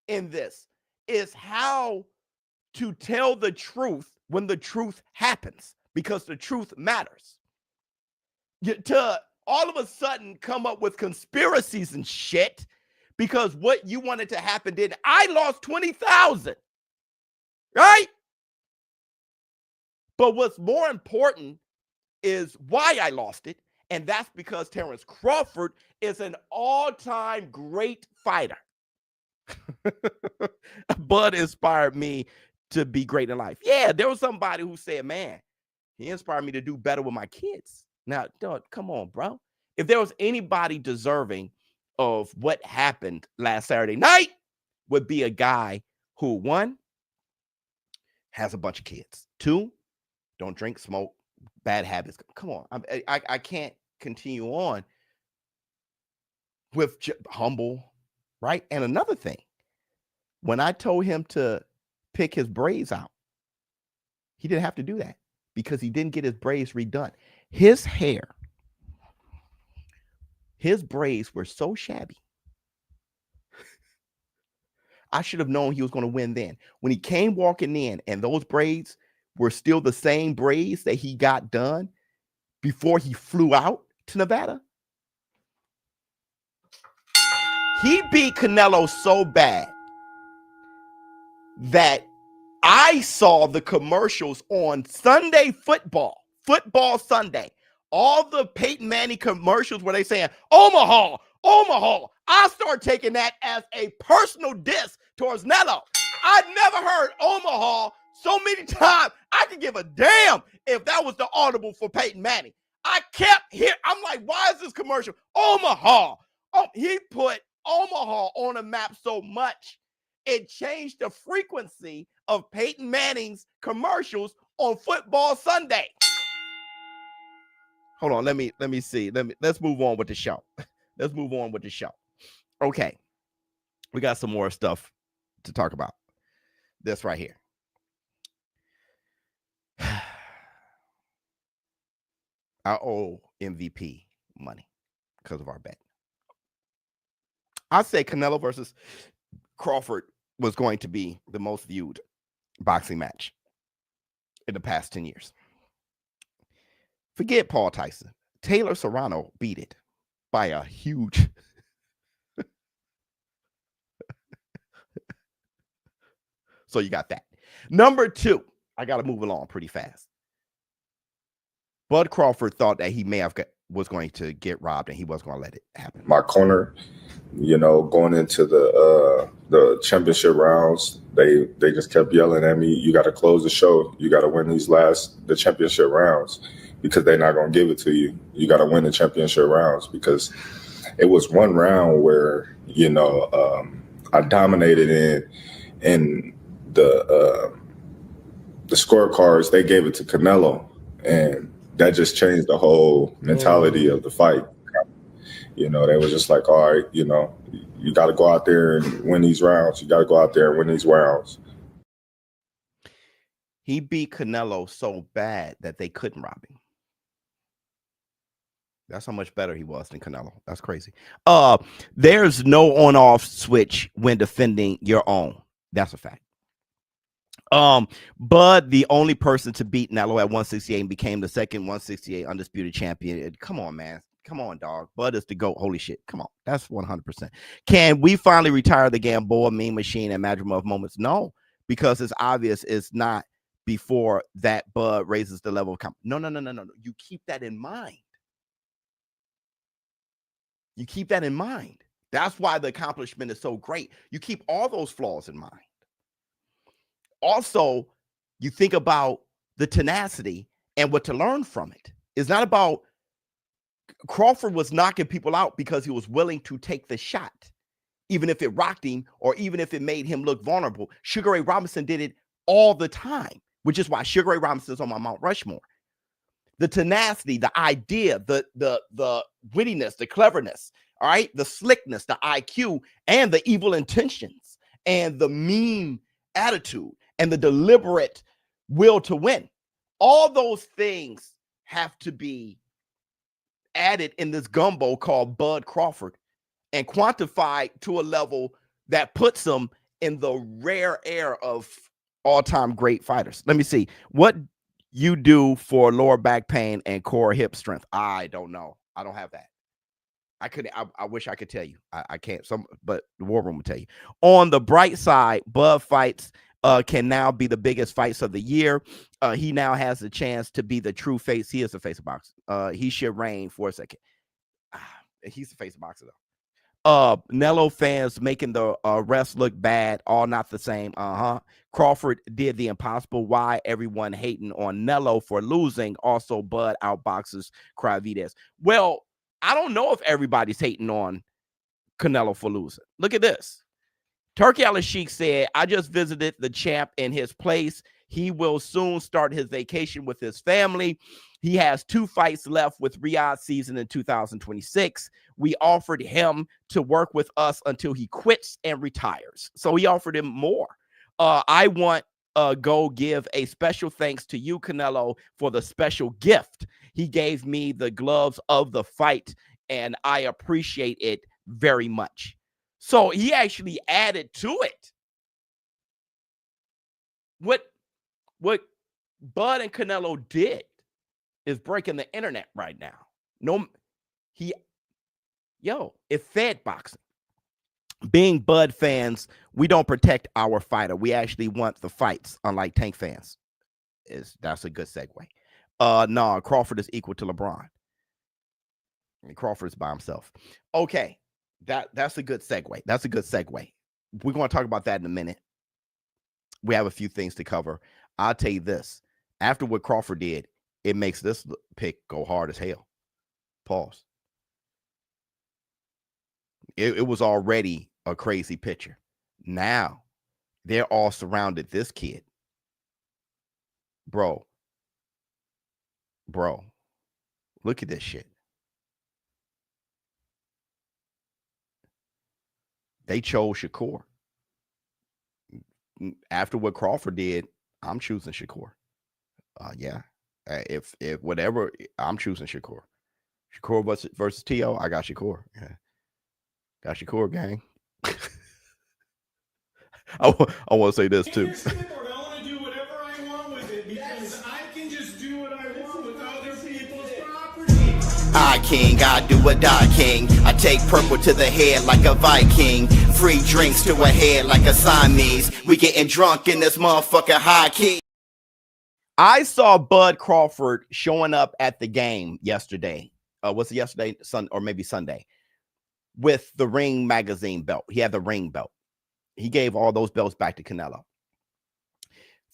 in this, is how to tell the truth when the truth happens, because the truth matters. To all of a sudden come up with conspiracies and shit because what you wanted to happen did. I lost 20,000, right? But what's more important is why I lost it, and that's because Terence Crawford is an all-time great fighter. Bud inspired me to be great in life. Yeah, there was somebody who said, man, he inspired me to do better with my kids. Now, come on, bro. If there was anybody deserving of what happened last Saturday night, would be a guy who, one, has a bunch of kids. Two, don't drink, smoke, bad habits. Come on. I can't continue on with humble, right? And another thing, when I told him to pick his braids out, he didn't have to do that because he didn't get his braids redone. His hair, his braids were so shabby. I should have known he was going to win then. When he came walking in and those braids were still the same braids that he got done before he flew out to Nevada? He beat Canelo so bad that I saw the commercials on Sunday football Sunday. All the Peyton Manning commercials where they saying, Omaha. I start taking that as a personal diss towards Nello. I never heard Omaha so many times. I could give a damn if that was the audible for Peyton Manning. I kept hearing, I'm like, why is this commercial? Omaha. Oh, he put Omaha on a map so much, it changed the frequency of Peyton Manning's commercials on Football Sunday. Hold on, let me see. Let's move on with the show. Let's move on with the show. Okay. We got some more stuff to talk about. This right here. I owe MVP money because of our bet. I say Canelo versus Crawford was going to be the most viewed boxing match in the past 10 years. Forget Paul Tyson. Taylor Serrano beat it by a huge. So you got that. Number 2, I got to move along pretty fast. Bud Crawford thought that he was going to get robbed and he wasn't going to let it happen. My corner, going into the championship rounds, they just kept yelling at me, you got to close the show. You got to win the championship rounds because they're not going to give it to you. You got to win the championship rounds because it was one round where, I dominated in the scorecards. They gave it to Canelo, and that just changed the whole mentality of the fight. They were just like, all right, you got to go out there and win these rounds. You got to go out there and win these rounds. He beat Canelo so bad that they couldn't rob him. That's how much better he was than Canelo. That's crazy. There's no on-off switch when defending your own. That's a fact. Bud, the only person to beat Canelo at 168 and became the second 168 undisputed champion. Come on, man. Come on, dog. Bud is the GOAT. Holy shit. Come on. That's 100%. Can we finally retire the Gamboa, Mean Machine, and Madrimov moments? No, because it's obvious it's not before that Bud raises the level of No. You keep that in mind. You keep that in mind. That's why the accomplishment is so great. You keep all those flaws in mind. Also, you think about the tenacity and what to learn from it. It's not about Crawford was knocking people out because he was willing to take the shot, even if it rocked him or even if it made him look vulnerable. Sugar Ray Robinson did it all the time, which is why Sugar Ray Robinson is on my Mount Rushmore. The tenacity, the idea, the wittiness, the cleverness, all right, the slickness, the IQ, and the evil intentions, and the mean attitude, and the deliberate will to win. All those things have to be added in this gumbo called Bud Crawford and quantified to a level that puts him in the rare air of all-time great fighters. Let me see. What you do for lower back pain and core hip strength? I don't know. I don't have that. I wish I could tell you. I can't. But the War Room will tell you. On the bright side, Bud fights can now be the biggest fights of the year. He now has the chance to be the true face. He is the face of boxing. He should reign for a second. He's the face of boxing, though. Nello fans making the refs look bad, all not the same. Crawford did the impossible. Why everyone hating on Nello for losing? Also, Bud outboxes Craeford. Well, I don't know if everybody's hating on Canelo for losing. Look at this. Turkey Al-Sheikh said, I just visited the champ in his place. He will soon start his vacation with his family. He has 2 fights left with Riyadh season in 2026. We offered him to work with us until he quits and retires. So he offered him more. I want go give a special thanks to you, Canelo, for the special gift. He gave me the gloves of the fight, and I appreciate it very much. So he actually added to it. What Bud and Canelo did is breaking the internet right now. No, it fed boxing. Being Bud fans, we don't protect our fighter. We actually want the fights, unlike Tank fans. That's a good segue. No, Crawford is equal to LeBron. And Crawford is by himself. Okay, that's a good segue. That's a good segue. We're going to talk about that in a minute. We have a few things to cover. I'll tell you this. After what Crawford did, it makes this pick go hard as hell. Pause. It was already a crazy picture. Now, they're all surrounded this kid. Bro, look at this shit. They chose Shakur. After what Crawford did, I'm choosing Shakur. Yeah. If whatever, I'm choosing Shakur. Shakur versus Teo, I got Shakur. Yeah. Got Shakur, gang. I want to say this too. I want to do whatever I want with it because I can just do what I want with other people's property. I king, I do a die king. I take purple to the head like a Viking. Free drinks to a head like a Siamese. We getting drunk in this motherfucking high key. I saw Bud Crawford showing up at the game yesterday. Was it yesterday? Or maybe Sunday. With the Ring magazine belt. He had the Ring belt. He gave all those belts back to Canelo.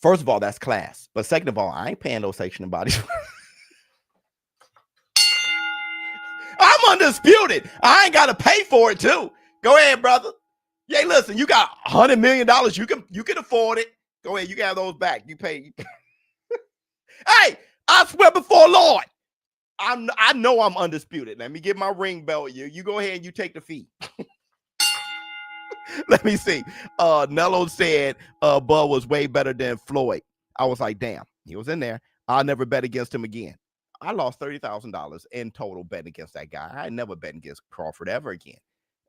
First of all, that's class. But second of all, I ain't paying those sanctioning bodies. I'm undisputed. I ain't got to pay for it too. Go ahead, brother. Yeah, listen, you got $100 million. You can afford it. Go ahead. You can have those back. You pay. Hey, I swear before Lord, I know I'm undisputed. Let me get my ring belt. You go ahead and you take the fee. Let me see. Nello said Bud was way better than Floyd. I was like, damn, he was in there. I'll never bet against him again. I lost $30,000 in total betting against that guy. I never bet against Crawford ever again.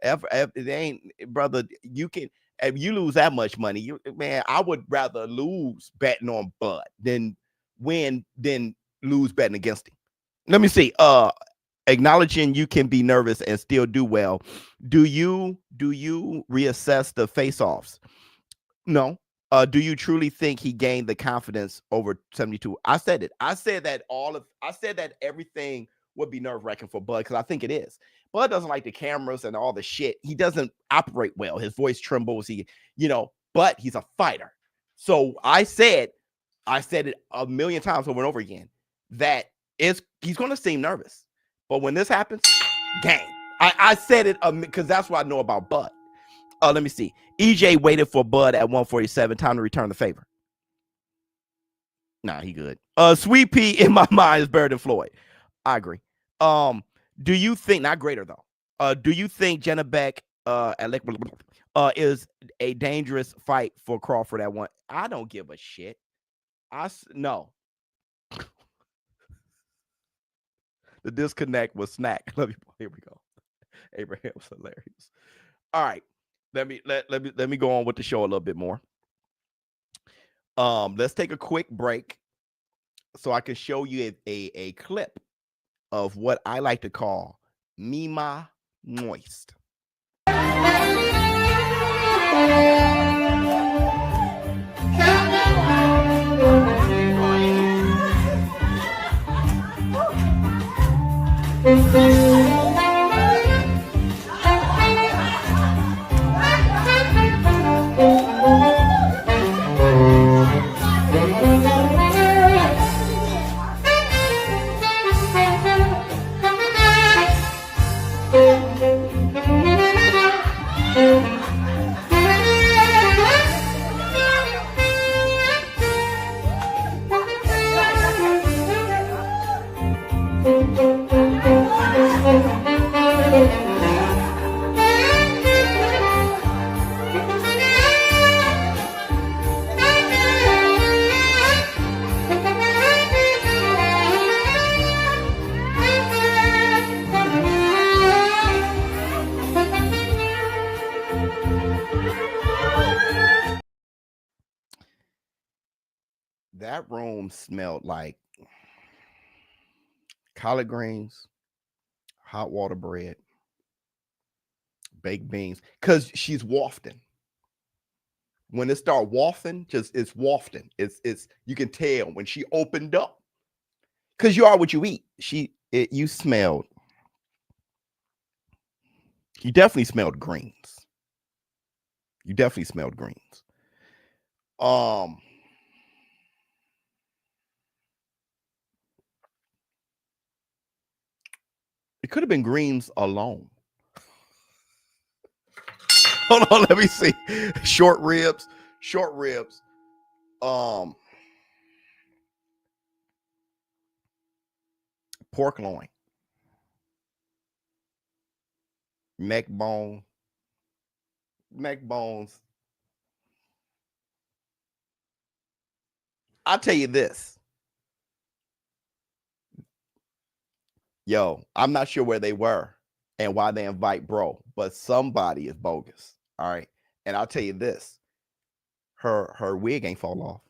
Ever it ain't, brother. You can, if you lose that much money, man, I would rather lose betting on Bud than lose betting against him. Let me see. Acknowledging you can be nervous and still do well. Do you reassess the face-offs? No. Do you truly think he gained the confidence over 72? I said it. I said that everything would be nerve-wracking for Bud because I think it is. Bud doesn't like the cameras and all the shit. He doesn't operate well. His voice trembles. But he's a fighter. So I said it a million times over and over again that he's going to seem nervous. But when this happens, gang. I said it because that's what I know about Bud. Let me see. EJ waited for Bud at 147. Time to return the favor. Nah, he good. Sweet Pea in my mind is better than Floyd. I agree. Do you think, not greater though, do you think Cherrypick is a dangerous fight for Crawford at one? I don't give a shit. No. The disconnect was snack. Here we go. Abraham's hilarious. All right. Let me go on with the show a little bit more. Let's take a quick break so I can show you a clip of what I like to call Mima Moist. That room smelled like collard greens, hot water bread, baked beans, because she's wafting. When it start wafting, it's wafting. It's you can tell when she opened up, because you are what you eat. You smelled. You definitely smelled greens. You definitely smelled greens. It could have been greens alone. Hold on, let me see. Short ribs. Pork loin. Neck bones. I'll tell you this. Yo, I'm not sure where they were and why they invite bro, but somebody is bogus. All right. And I'll tell you this. Her wig ain't fall off.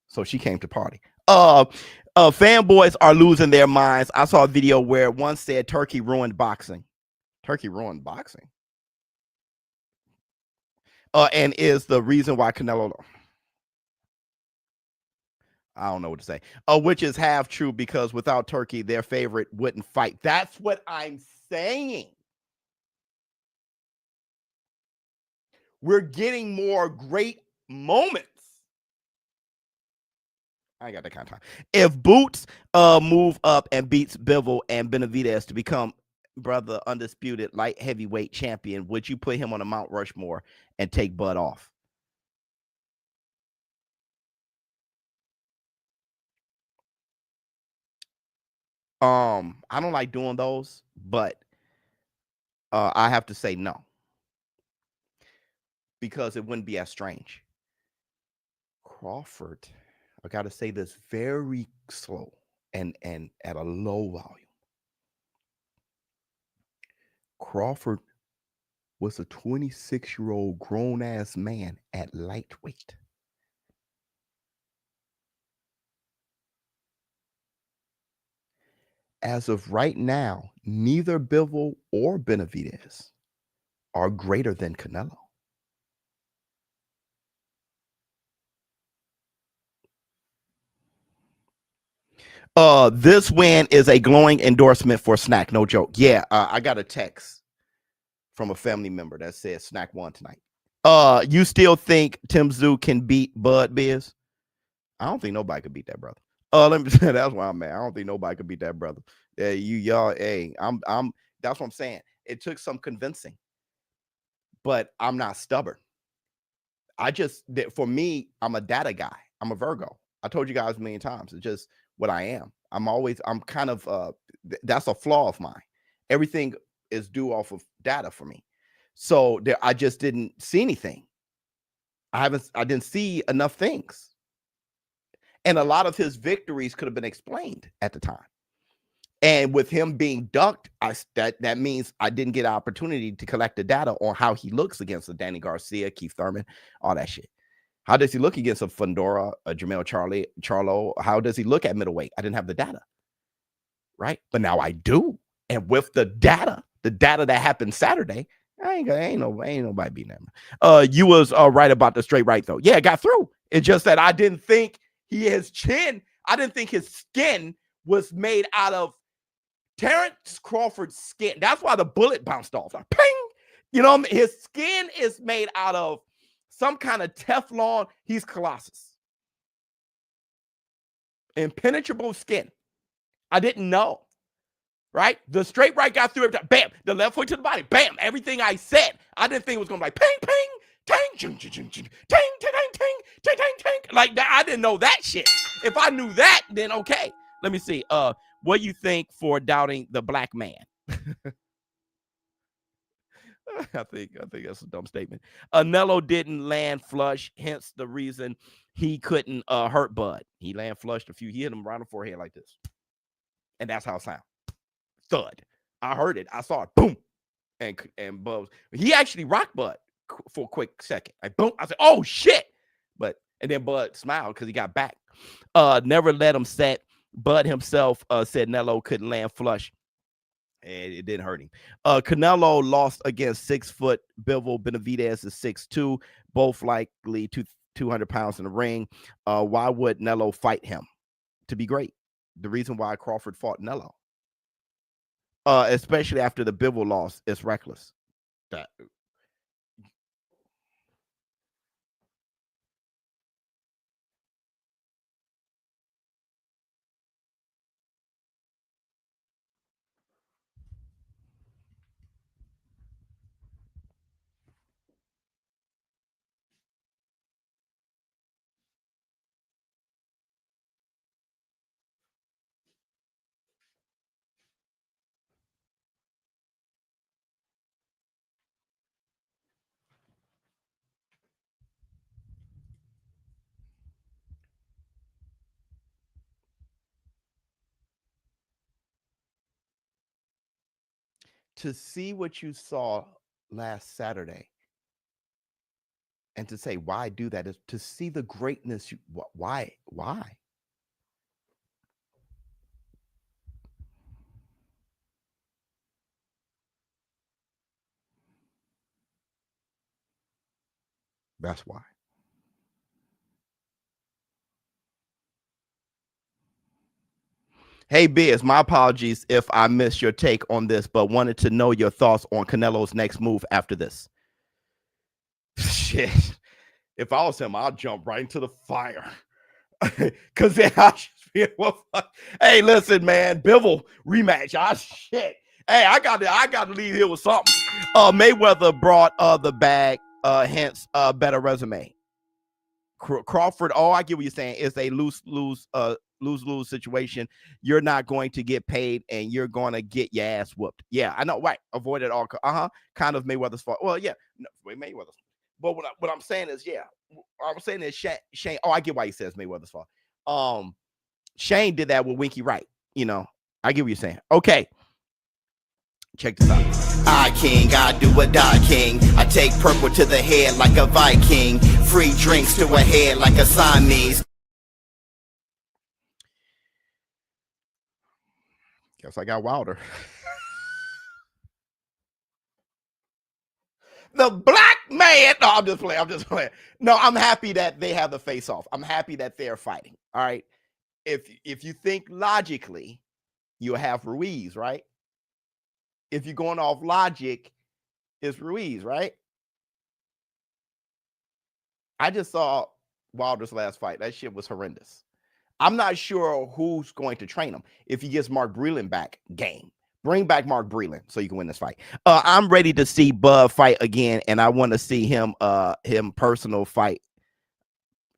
So she came to party. Fanboys are losing their minds. I saw a video where one said Turkey ruined boxing. Turkey ruined boxing. And is the reason why Canelo, I don't know what to say. Which is half true, because without Turkey, their favorite wouldn't fight. That's what I'm saying. We're getting more great moments. I ain't got that kind of time. If Boots move up and beats Bivol and Benavidez to become brother undisputed light heavyweight champion, would you put him on a Mount Rushmore and take Bud off? I don't like doing those, but I have to say no, because it wouldn't be as strange. Crawford, I got to say this very slow and at a low volume. Crawford was a 26-year-old grown-ass man at lightweight. As of right now, neither Bivol or Benavidez are greater than Canelo. This win is a glowing endorsement for Snack. No joke. Yeah, I got a text from a family member that said Snack won tonight. You still think Tim Tszyu can beat Bud Biz? I don't think nobody could beat that brother. Let me say that's why I'm mad. I don't think nobody could beat that brother. Y'all, hey, I'm that's what I'm saying. It took some convincing, but I'm not stubborn. For me, I'm a data guy. I'm a Virgo. I told you guys a million times. It's just what I am. I'm kind of that's a flaw of mine. Everything is due off of data for me. So I just didn't see anything. I didn't see enough things. And a lot of his victories could have been explained at the time. And with him being ducked, that means I didn't get an opportunity to collect the data on how he looks against a Danny Garcia, Keith Thurman, all that shit. How does he look against a Fundora, a Jamel Charlo? How does he look at middleweight? I didn't have the data, right? But now I do. And with the data that happened Saturday, ain't nobody beating him. You was right about the straight right, though. Yeah, it got through. It's just that I didn't think his skin was made out of Terrence Crawford's skin. That's why the bullet bounced off. Like, ping! You know, his skin is made out of some kind of Teflon. He's Colossus. Impenetrable skin. I didn't know. Right? The straight right got through every time. Bam! The left foot to the body. Bam! Everything I said, I didn't think it was going to be like ping, ping, ting, ting, ting, ting, ting, ting, ting, ting, ting. Like that. I didn't know that shit. If I knew that, then okay. Let me see. What do you think for doubting the black man? I think that's a dumb statement. Canelo didn't land flush, hence the reason he couldn't hurt Bud. He land flushed a few. He hit him around the forehead like this, and that's how it sounds. Thud. I heard it. I saw it. Boom. And Bud. He actually rocked Bud for a quick second. Like boom. I said, "Oh shit!" And then Bud smiled because he got back. Never let him set. Bud himself said Canelo couldn't land flush And it didn't hurt him. Canelo lost against 6-foot Bivol. Benavidez is 6'2", both likely 200 pounds in the ring. Why would Canelo fight him? To be great. The reason why Crawford fought Canelo, especially after the Bivol loss, is reckless. That. To see what you saw last Saturday and to say, why do that, is to see the greatness. Why? That's why. Hey, Biz, my apologies if I missed your take on this, but wanted to know your thoughts on Canelo's next move after this. Shit. If I was him, I'd jump right into the fire. Because then I just feel, well, hey, listen, man, Bivol rematch. Shit. Hey, I got to leave here with something. Mayweather brought the bag, hence better resume. Crawford, I get what you're saying, is a lose-lose situation. You're not going to get paid and you're going to get your ass whooped. Yeah, I know, right. Avoid it all. Kind of Mayweather's fault. Well, yeah, no, Mayweather's. But what I'm saying is, yeah, I'm saying is Shane. I get why he says Mayweather's fault. Shane did that with Winky Wright. You know, I get what you're saying. Okay. Check this out. I king, I do a die king. I take purple to the head like a Viking. Free drinks to a head like a Siamese. Guess I got Wilder. The black man. No, I'm just playing. No, I'm happy that they have the face off. I'm happy that they're fighting. All right. If you think logically, you have Ruiz, right? If you're going off logic, it's Ruiz, right? I just saw Wilder's last fight. That shit was horrendous. I'm not sure who's going to train him. If he gets Mark Breland back, game. Bring back Mark Breland so you can win this fight. I'm ready to see Bud fight again, and I want to see him personal fight.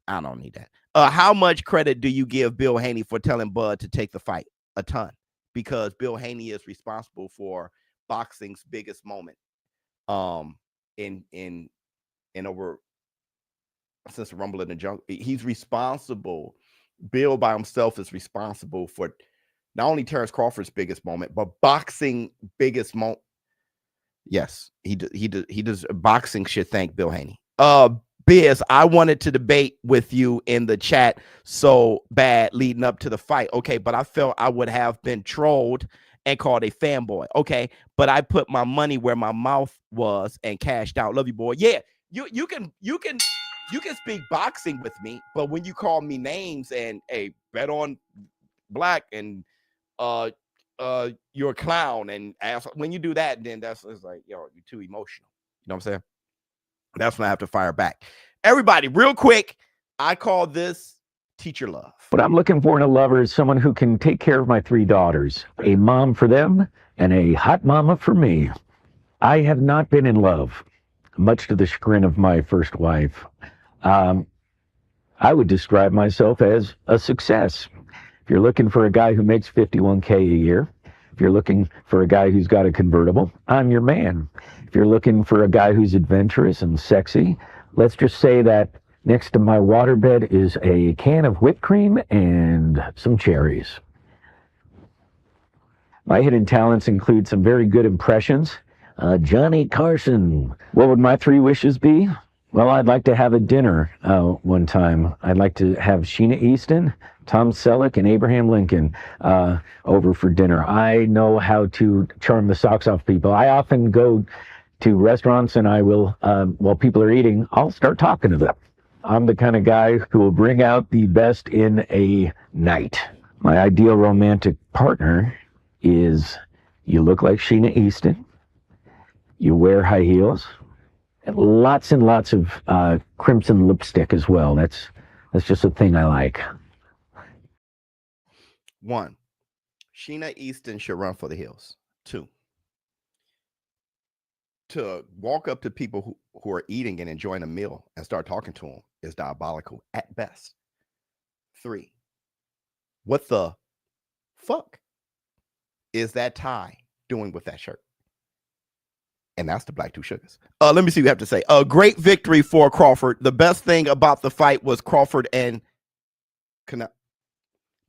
I don't need that. How much credit do you give Bill Haney for telling Bud to take the fight? A ton. Because Bill Haney is responsible for boxing's biggest moment in over since the Rumble in the Jungle. He's responsible. Bill by himself is responsible for not only Terrence Crawford's biggest moment, but boxing biggest moment. Yes, he does. Boxing should thank Bill Haney. Biz, I wanted to debate with you in the chat so bad leading up to the fight. Okay, but I felt I would have been trolled and called a fanboy. Okay, but I put my money where my mouth was and cashed out. Love you, boy. Yeah, you can speak boxing with me, but when you call me names and bet on black and you're a clown and ass, when you do that, then it's like, you're too emotional. You know what I'm saying? That's when I have to fire back. Everybody, real quick, I call this teacher love. What I'm looking for in a lover is someone who can take care of my 3 daughters, a mom for them and a hot mama for me. I have not been in love, much to the chagrin of my first wife. I would describe myself as a success. If you're looking for a guy who makes $51K a year, if you're looking for a guy who's got a convertible, I'm your man. If you're looking for a guy who's adventurous and sexy, let's just say that next to my waterbed is a can of whipped cream and some cherries. My hidden talents include some very good impressions. Johnny Carson. What would my 3 wishes be? Well, I'd like to have a dinner one time. I'd like to have Sheena Easton, Tom Selleck and Abraham Lincoln over for dinner. I know how to charm the socks off people. I often go to restaurants and I will, while people are eating, I'll start talking to them. I'm the kind of guy who will bring out the best in a night. My ideal romantic partner is you look like Sheena Easton, you wear high heels, and lots of crimson lipstick as well. That's just a thing I like. 1, Sheena Easton should run for the hills. 2, to walk up to people who are eating and enjoying a meal and start talking to them is diabolical at best. 3, what the fuck is that tie doing with that shirt? And that's the Black Two Sugars. Let me see what you have to say. A great victory for Crawford. The best thing about the fight was Crawford and Canelo.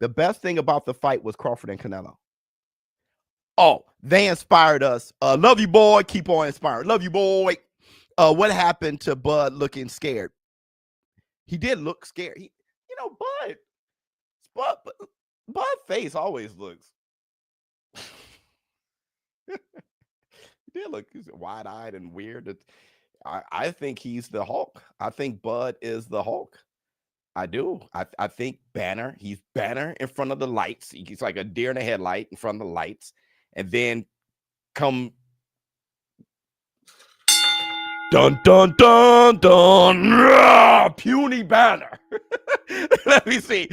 The best thing about the fight was Crawford and Canelo. Oh, they inspired us. Love you, boy. Keep on inspiring. Love you, boy. What happened to Bud looking scared? He did look scared. Bud face always looks. He did look wide-eyed and weird. I think he's the Hulk. I think Bud is the Hulk. I do. I think Banner. He's Banner in front of the lights. He's like a deer in a headlight in front of the lights. And then come dun dun dun dun puny Banner. Let me see.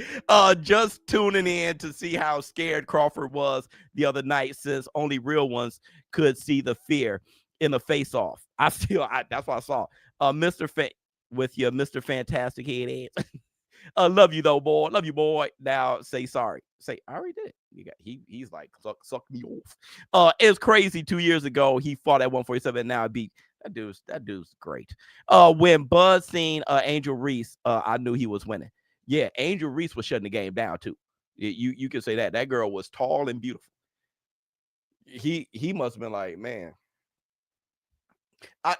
Just tuning in to see how scared Crawford was the other night, since only real ones could see the fear in the face off. That's what I saw. With your Mr. Fantastic head ass. Love you though, boy. Love you, boy. Now say sorry. Say I already did it. He's like suck me off. It's crazy. 2 years ago he fought at 147. And now I beat that dude's great. When Bud seen Angel Reese, I knew he was winning. Yeah, Angel Reese was shutting the game down too. You can say that girl was tall and beautiful. He must have been like, man.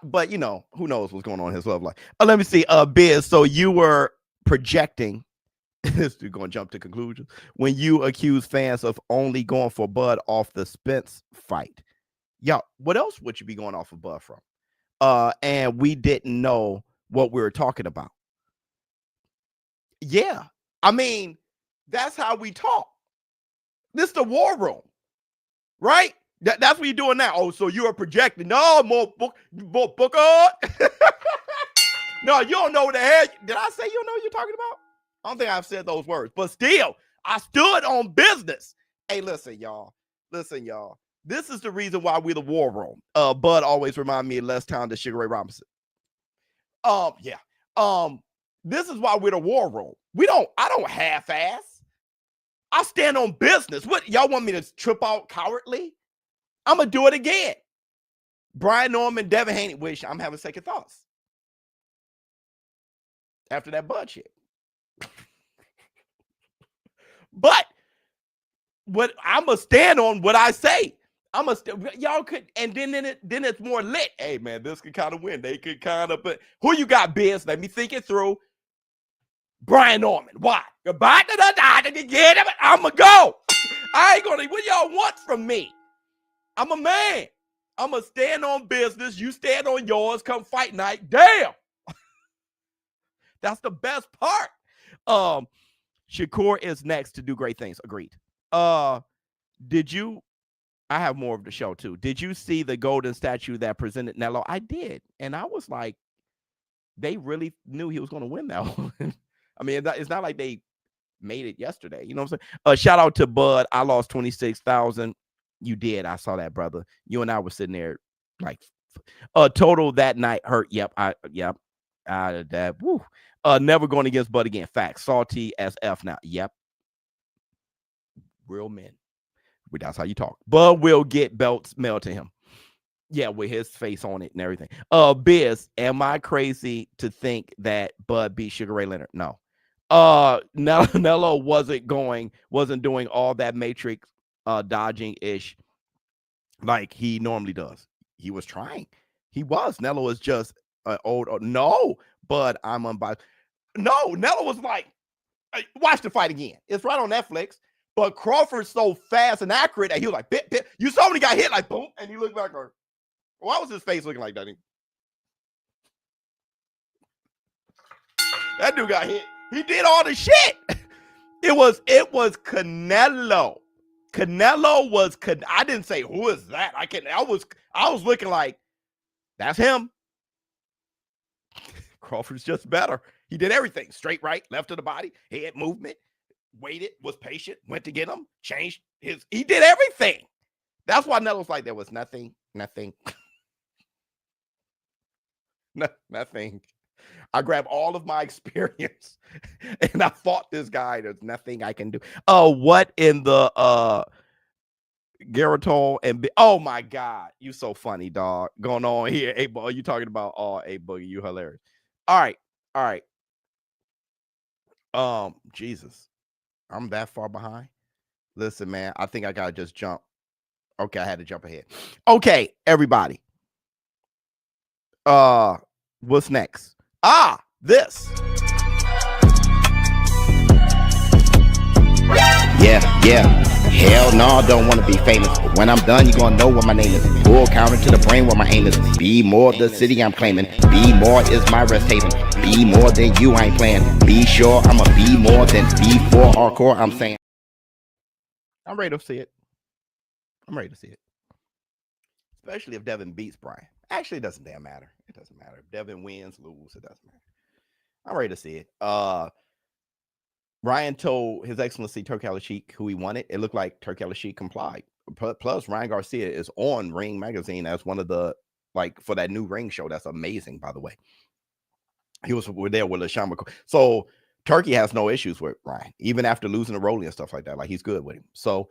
But who knows what's going on in his love life. Let me see. Biz, so you were projecting, this is going to jump to conclusions, when you accuse fans of only going for Bud off the Spence fight. Yo, what else would you be going off of Bud from? And we didn't know what we were talking about. Yeah, I mean, that's how we talk. This is the war room, right? That's what you're doing now. Oh, so you are projecting. No, more book. No, you don't know what the hell. Did I say you don't know what you're talking about? I don't think I've said those words. But still, I stood on business. Hey, listen, y'all. This is the reason why we're the war room. Bud always remind me of less time than Sugar Ray Robinson. This is why we're the war room. I don't half-ass. I stand on business. What, y'all want me to trip out cowardly? I'm going to do it again. Brian Norman, Devin Haney, which I'm having second thoughts after that Bud shit. But what I'm going to stand on what I say. Y'all could, and then it's more lit. Hey, man, this could kind of win. They could kind of, but who you got, Biz? Let me think it through. Brian Norman. Why? I'm going to go. I ain't going to, what y'all want from me? I'm a man. I'm going to stand on business. You stand on yours. Come fight night. Damn. That's the best part. Shakur is next to do great things. Agreed. I have more of the show too. Did you see the golden statue that presented Nello? I did. And I was like, they really knew he was going to win that one. I mean, it's not like they made it yesterday. You know what I'm saying? Shout out to Bud. I lost 26,000. You did. I saw that, brother. You and I were sitting there like total that night hurt. Yep. That. Woo. Never going against Bud again. Facts. Salty as F now. Yep. Real men. That's how you talk. Bud will get belts mailed to him. Yeah, with his face on it and everything. Biz, am I crazy to think that Bud beat Sugar Ray Leonard? No. Nello wasn't doing all that Matrix dodging ish like he normally does. He was trying. He was. Nello is just old. No, Bud, I'm unbiased. No, Nello was like, Watch the fight again. It's right on Netflix. But Crawford's so fast and accurate that he was like, bit, bit. You saw when he got hit, like, boom, and he looked back. Why was his face looking like that? That dude got hit. He did all the shit. It was Canelo. Canelo was. I didn't say who is that. I was looking like that's him. Crawford's just better. He did everything straight, right, left of the body, head movement, waited, was patient, went to get him, changed his. He did everything. That's why Nettles like there was nothing. Nothing. I grabbed all of my experience and I fought this guy. There's nothing I can do. What in the Garatol and oh my God, you so funny, dog. Going on here. Hey, boy, you talking about hey Boogie, you hilarious. All right. Jesus. I'm that far behind. Listen, man, I think I gotta just jump. Okay, I had to jump ahead. Okay, everybody. What's next? This. Yeah. Hell no, I don't want to be famous. But when I'm done, you're going to know what my name is. Full counter to the brain where my aim is. Be more the city I'm claiming. Be more is my rest haven. Be more than you, I ain't playing. Be sure I'm a be more than B4 hardcore, I'm saying. I'm ready to see it. Especially if Devin beats Brian. Actually, it doesn't damn matter. It doesn't matter. If Devin wins, lose, it doesn't matter. I'm ready to see it. Ryan told His Excellency Turk Al-Sheikh who he wanted. It looked like Turk Al-Sheikh complied. Plus, Ryan Garcia is on Ring Magazine as one of the, for that new Ring show. That's amazing, by the way. He was there with LaShawn McCoy. So Turkey has no issues with Ryan, even after losing the Rolling and stuff like that. Like, he's good with him. So,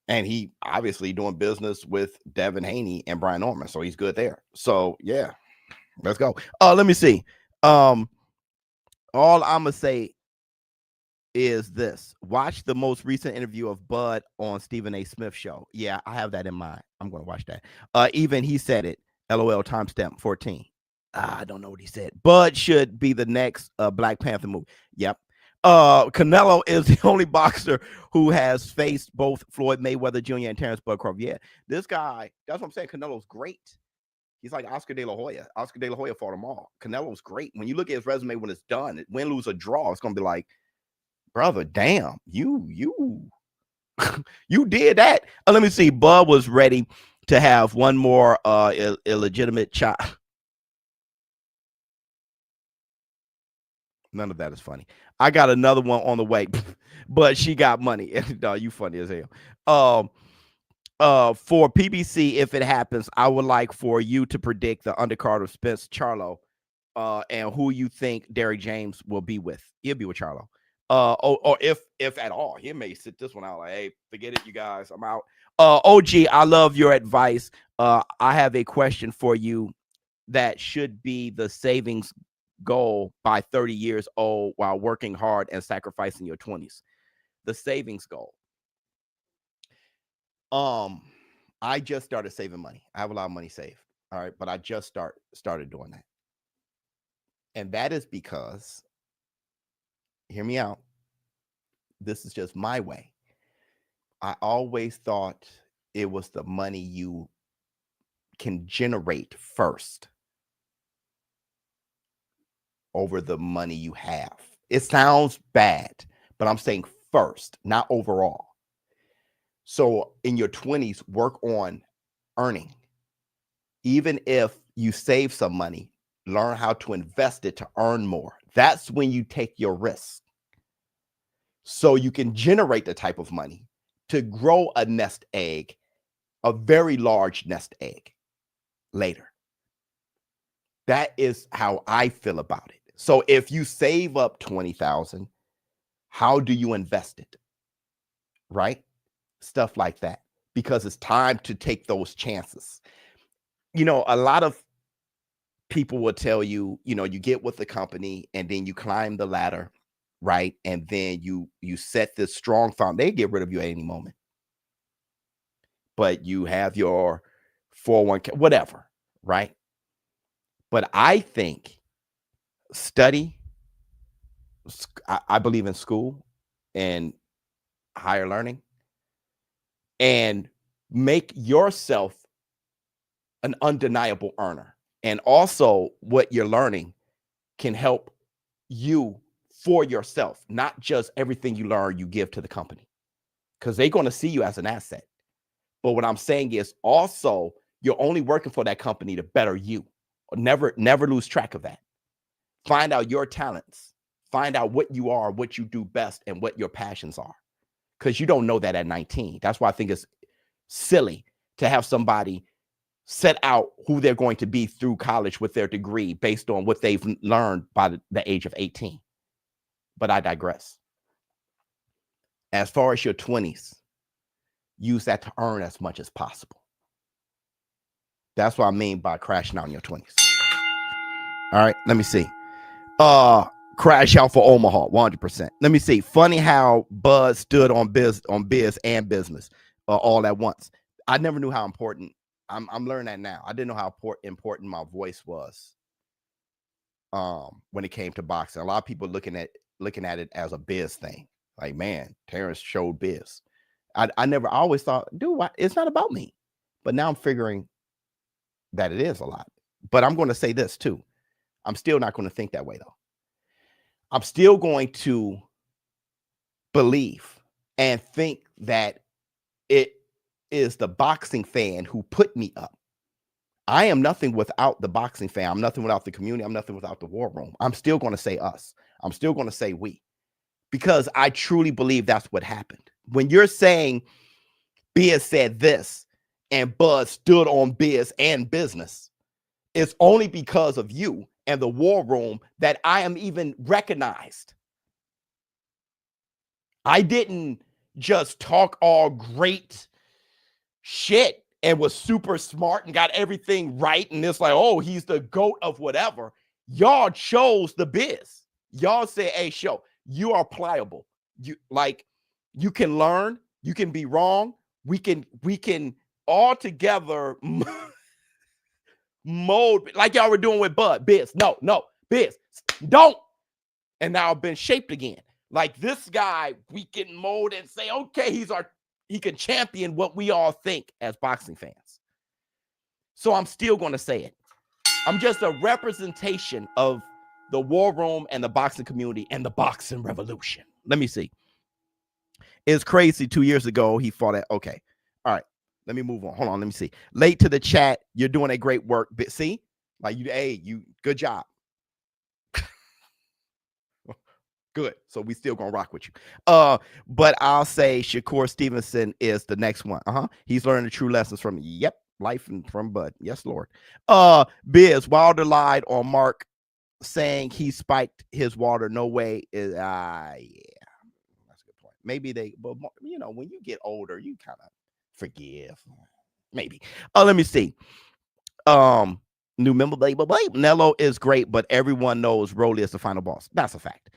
and he obviously doing business with Devin Haney and Brian Norman. So he's good there. So, yeah, let's go. Let me see. All I'm going to say is this. Watch the most recent interview of Bud on Stephen A. Smith's show. Yeah, I have that in mind. I'm going to watch that. Even he said it. LOL timestamp 14. I don't know what he said. Bud should be the next Black Panther movie. Yep. Canelo is the only boxer who has faced both Floyd Mayweather Jr. and Terrence Bud Crawford. Yeah, this guy, that's what I'm saying. Canelo's great. He's like Oscar De La Hoya. Oscar De La Hoya fought them all. Canelo's great. When you look at his resume when it's done, win, lose, or draw, it's going to be like, brother, damn, you you did that. Let me see. Bud was ready to have one more illegitimate child. None of that is funny. I got another one on the way, but she got money. No, you funny as hell. For PBC, if it happens, I would like for you to predict the undercard of Spence Charlo, and who you think Derrick James will be with. He'll be with Charlo. Or if at all, he may sit this one out like, hey, forget it, you guys, I'm out. OG, I love your advice. I have a question for you that should be the savings goal by 30 years old while working hard and sacrificing your 20s. The savings goal. I just started saving money. I have a lot of money saved. All right, but I just started doing that. And that is because, hear me out, this is just my way. I always thought it was the money you can generate first over the money you have. It sounds bad, but I'm saying first, not overall. So in your 20s, work on earning. Even if you save some money, learn how to invest it to earn more. That's when you take your risk. So you can generate the type of money to grow a nest egg, a very large nest egg later. That is how I feel about it. So if you save up $20,000, how do you invest it? Right? Stuff like that, because it's time to take those chances. You know, a lot of people will tell you, you know, you get with the company and then you climb the ladder, right? And then you set this strong foundation. They get rid of you at any moment. But you have your 401k, whatever, right? But I think study, I believe in school and higher learning, and make yourself an undeniable earner. And also what you're learning can help you for yourself, not just everything you learn you give to the company, because they're going to see you as an asset. But what I'm saying is also you're only working for that company to better you. Never lose track of that. Find out your talents. Find out what you are, what you do best, and what your passions are. Because you don't know that at 19. That's why I think it's silly to have somebody set out who they're going to be through college with their degree based on what they've learned by the age of 18. But I digress. As far as your 20s, use that to earn as much as possible. That's what I mean by crashing out in your 20s. All right, let me see. Crash out for Omaha, 100%. Let me see. Funny how Buzz stood on biz and business all at once. I never knew how important. I'm learning that now. I didn't know how important my voice was when it came to boxing. A lot of people looking at it as a biz thing. Like, man, Terrence showed biz. I always thought, dude, it's not about me. But now I'm figuring that it is a lot. But I'm going to say this too. I'm still not going to think that way though. I'm still going to believe and think that it is the boxing fan who put me up. I am nothing without the boxing fan. I'm nothing without the community. I'm nothing without the war room. I'm still going to say us. I'm still going to say we, because I truly believe that's what happened. When you're saying Biz said this and Buzz stood on biz and business, it's only because of you and the war room that I am even recognized. I didn't just talk all great shit and was super smart and got everything right. And it's like, oh, he's the GOAT of whatever. Y'all chose the biz. Y'all say, hey, show, you are pliable. You can learn, you can be wrong. We can all together mold like y'all were doing with Biz. No, Biz, don't. And now I've been shaped again. Like this guy, we can mold and say, okay, he can champion what we all think as boxing fans. So I'm still going to say it. I'm just a representation of the war room and the boxing community and the boxing revolution. Let me see. It's crazy. 2 years ago, he fought at, okay. All right. Let me move on. Hold on. Let me see. Late to the chat. You're doing a great work. But see, like you, good job. Good. So we still gonna rock with you. But I'll say Shakur Stevenson is the next one. He's learning the true lessons from life and from Bud. Yes, Lord. Biz Wilder lied on Mark saying he spiked his water. No way. Is yeah. That's a good point. Maybe but when you get older, you kind of forgive. Maybe. Let me see. New member, Nello is great, but everyone knows Rolly is the final boss. That's a fact.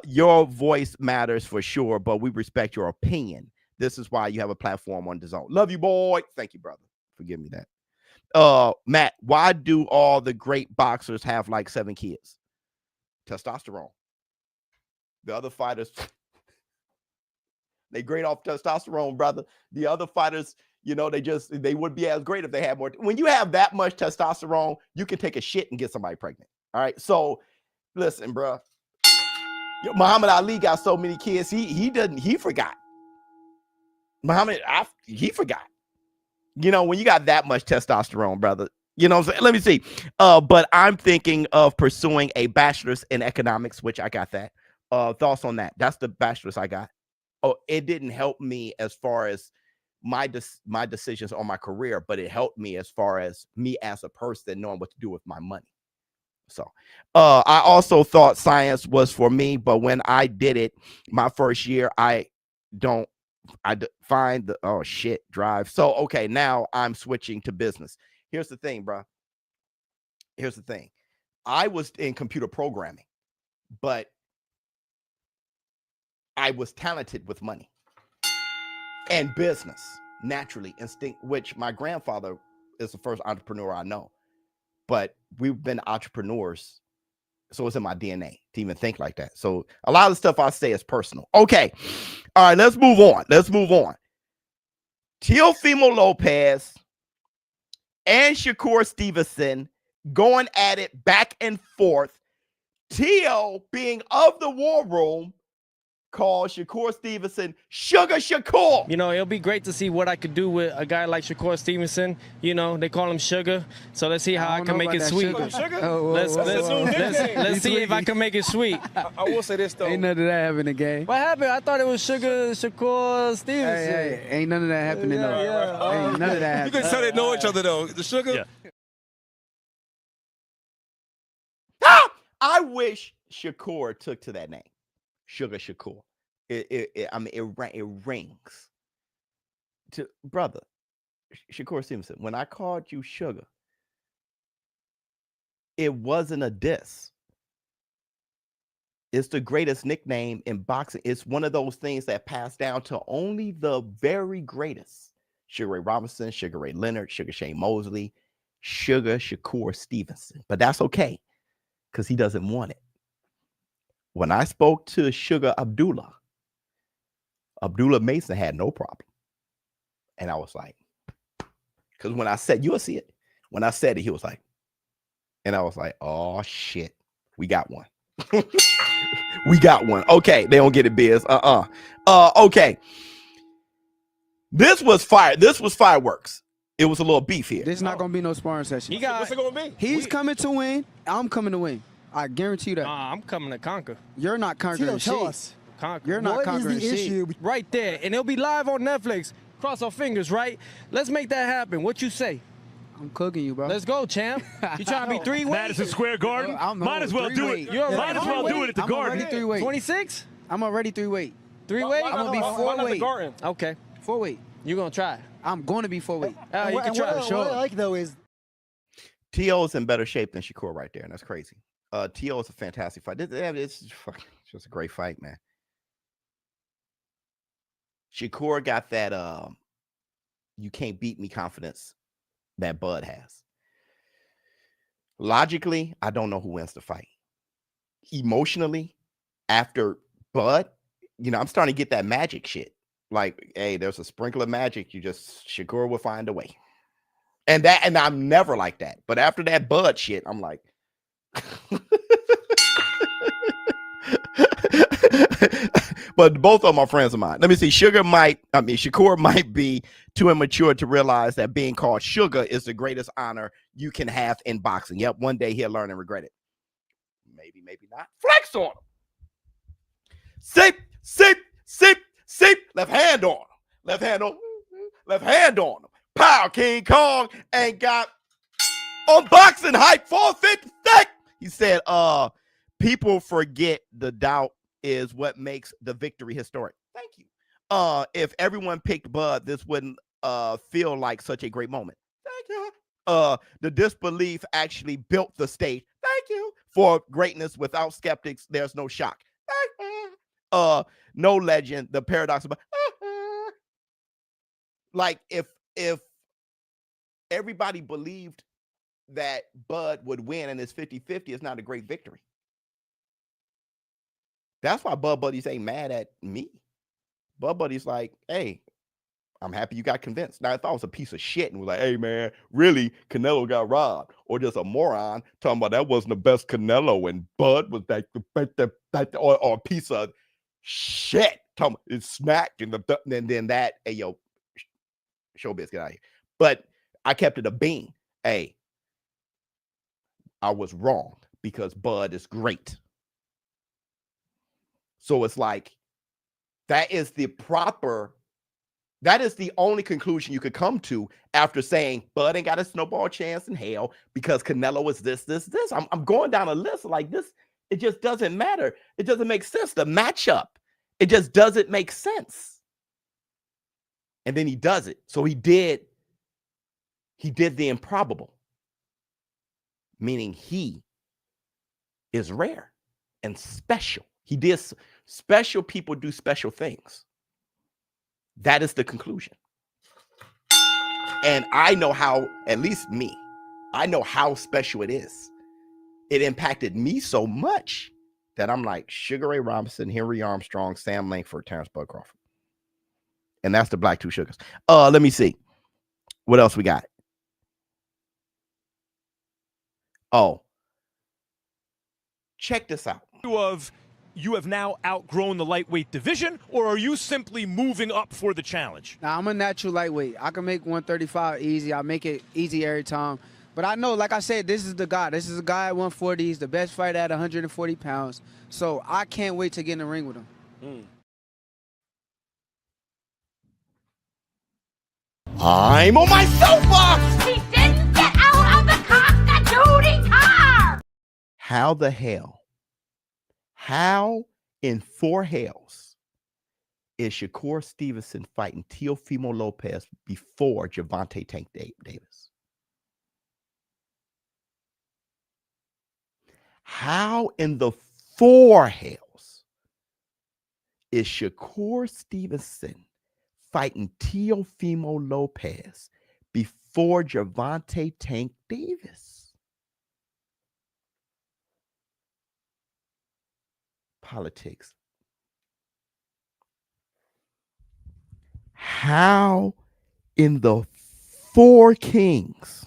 Your voice matters for sure, but we respect your opinion. This is why you have a platform on DAZN. Love you, boy. Thank you, brother. Forgive me that. Matt, why do all the great boxers have like 7 kids? Testosterone. The other fighters, they great off testosterone, brother. The other fighters, they wouldn't be as great if they had more. When you have that much testosterone, you can take a shit and get somebody pregnant. All right. So listen, bro. Muhammad Ali got so many kids. He forgot. He forgot. When you got that much testosterone, brother, what I'm saying? Let me see. But I'm thinking of pursuing a bachelor's in economics, which I got that. Thoughts on that? That's the bachelor's I got. Oh, it didn't help me as far as my decisions on my career, but it helped me as far as me as a person knowing what to do with my money. So I also thought science was for me, but when I did it my first year, I find the drive. So okay, now I'm switching to business. Here's the thing, bro. Here's the thing. I was in computer programming, but I was talented with money and business, naturally, instinct, which my grandfather is the first entrepreneur I know. But we've been entrepreneurs So it's in my DNA to even think like that. So a lot of the stuff I say is personal. Okay. All right, let's move on. Teofimo Lopez and Shakur Stevenson going at it back and forth. Teo, being of the war room, called Shakur Stevenson Sugar Shakur. You know, it'll be great to see what I could do with a guy like Shakur Stevenson. You know, they call him Sugar, so let's see how I can make it sweet. Let's see if I can make it sweet. I will say this though. Ain't none of that happening in the game. What happened? I thought it was Shakur Stevenson. Hey, ain't none of that happening though. Yeah. Ain't none of that You happening. can tell they know each other though. The Sugar. Yeah. I wish Shakur took to that name, Sugar Shakur. It rings. To brother, Shakur Stevenson. When I called you Sugar, it wasn't a diss. It's the greatest nickname in boxing. It's one of those things that passed down to only the very greatest. Sugar Ray Robinson, Sugar Ray Leonard, Sugar Shane Mosley, Sugar Shakur Stevenson. But that's okay, because he doesn't want it. When I spoke to Sugar Abdullah Mason had no problem. And I was like, because when I said, you'll see it. When I said it, he was like, and I was like, oh shit, we got one. We got one. Okay, they don't get it, Biz. Okay. This was fire. This was fireworks. It was a little beef here. This is not gonna be no sparring session. What's it gonna be? He's coming to win. I'm coming to win. I guarantee you that. I'm coming to conquer. You're not conquering shit. Tell us. Conquer. You're not conquering shit. Right there, and it'll be live on Netflix. Cross our fingers, right? Let's make that happen. What you say? I'm cooking you, bro. Let's go, champ. You trying to be 3 weight? Madison Square Garden. Might as well do it. You're Might as well do it at the I'm Garden. already 3 weight. 26? I'm already 3 weight. 3 weight? I'm gonna be 4 weight. Okay. 4 weight. You're gonna try. I'm going to be 4 weight. You can try. What I like though is Teo's in better shape than Shakur right there, and that's crazy. Teo is a fantastic fight. It's just a great fight, man. Shakur got that you can't beat me confidence that Bud has. Logically, I don't know who wins the fight. Emotionally, after Bud, I'm starting to get that magic shit. Like, hey, there's a sprinkle of magic. Shakur will find a way. And I'm never like that. But after that Bud shit, I'm like, but both of them are friends of mine. Let me see. Shakur might be too immature to realize that being called Sugar is the greatest honor you can have in boxing. Yep, one day he'll learn and regret it. Maybe not. Flex on him. Sip. Left hand on him. Pow, King Kong ain't got unboxing hype 450. He said, people forget the doubt is what makes the victory historic. Thank you. If everyone picked Bud, this wouldn't feel like such a great moment. Thank you. The disbelief actually built the stage. Thank you. For greatness without skeptics, there's no shock. Thank you. No legend, the paradox of like if everybody believed that Bud would win and it's 50-50, it's not a great victory. That's why Bud Buddies ain't mad at me. Bud Buddies like, hey, I'm happy you got convinced. Now, if I was a piece of shit and was like, hey, man, really, Canelo got robbed, or just a moron talking about that wasn't the best Canelo and Bud was or a piece of shit, talking about it's smacked and then that, hey, yo, ShowBizz, get out of here. But I kept it a bean. Hey, I was wrong because Bud is great. So it's like, that is the only conclusion you could come to after saying Bud ain't got a snowball chance in hell because Canelo is this. I'm going down a list like this. It just doesn't matter. It doesn't make sense. The matchup, it just doesn't make sense. And then he does it. So he did the improbable, meaning he is rare and special. He did special people do special things. That is the conclusion. And I know how, at least me, I know how special it is it impacted me so much that I'm like Sugar Ray Robinson, Henry Armstrong, Sam Langford, Terrence Bud Crawford. And that's the Black Two Sugars. Let me see. What else we got? Oh, check this out. You have now outgrown the lightweight division, or are you simply moving up for the challenge? Now, I'm a natural lightweight. I can make 135 easy. I make it easy every time. But I know, like I said, this is the guy. This is a guy at 140. He's the best fighter at 140 pounds. So I can't wait to get in the ring with him. I'm on my soapbox. He didn't get out of the constituting car. How the hell? How in four hells is Shakur Stevenson fighting Teofimo Lopez before Gervonta Tank Davis? How in the four hells is Shakur Stevenson fighting Teofimo Lopez before Gervonta Tank Davis? Politics. How in the four kings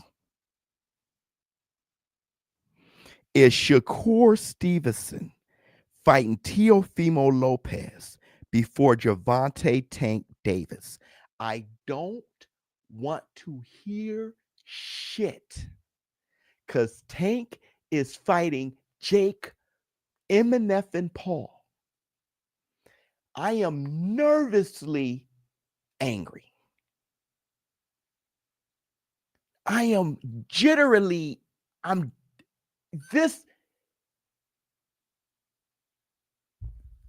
is Shakur Stevenson fighting Teofimo Lopez before Gervonta Tank Davis? I don't want to hear shit, because Tank is fighting Jake MNF and Paul. I am nervously angry. I am jitterily,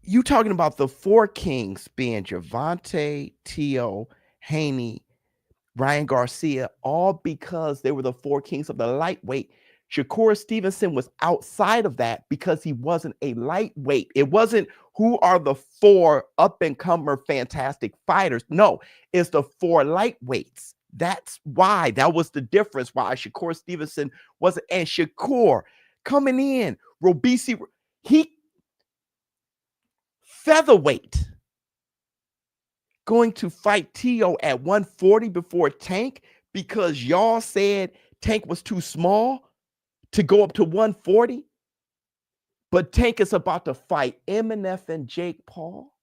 you talking about the four kings being Gervonta, Teo, Haney, Ryan Garcia, all because they were the four kings of the lightweight. Shakur Stevenson was outside of that because he wasn't a lightweight. It wasn't who are the four up-and-comer fantastic fighters. No, it's the four lightweights. That's why. That was the difference why Shakur Stevenson wasn't. And Shakur coming in, Robisi, he featherweight, going to fight Teo at 140 before Tank because y'all said Tank was too small to go up to 140, but Tank is about to fight MNF and Jake Paul.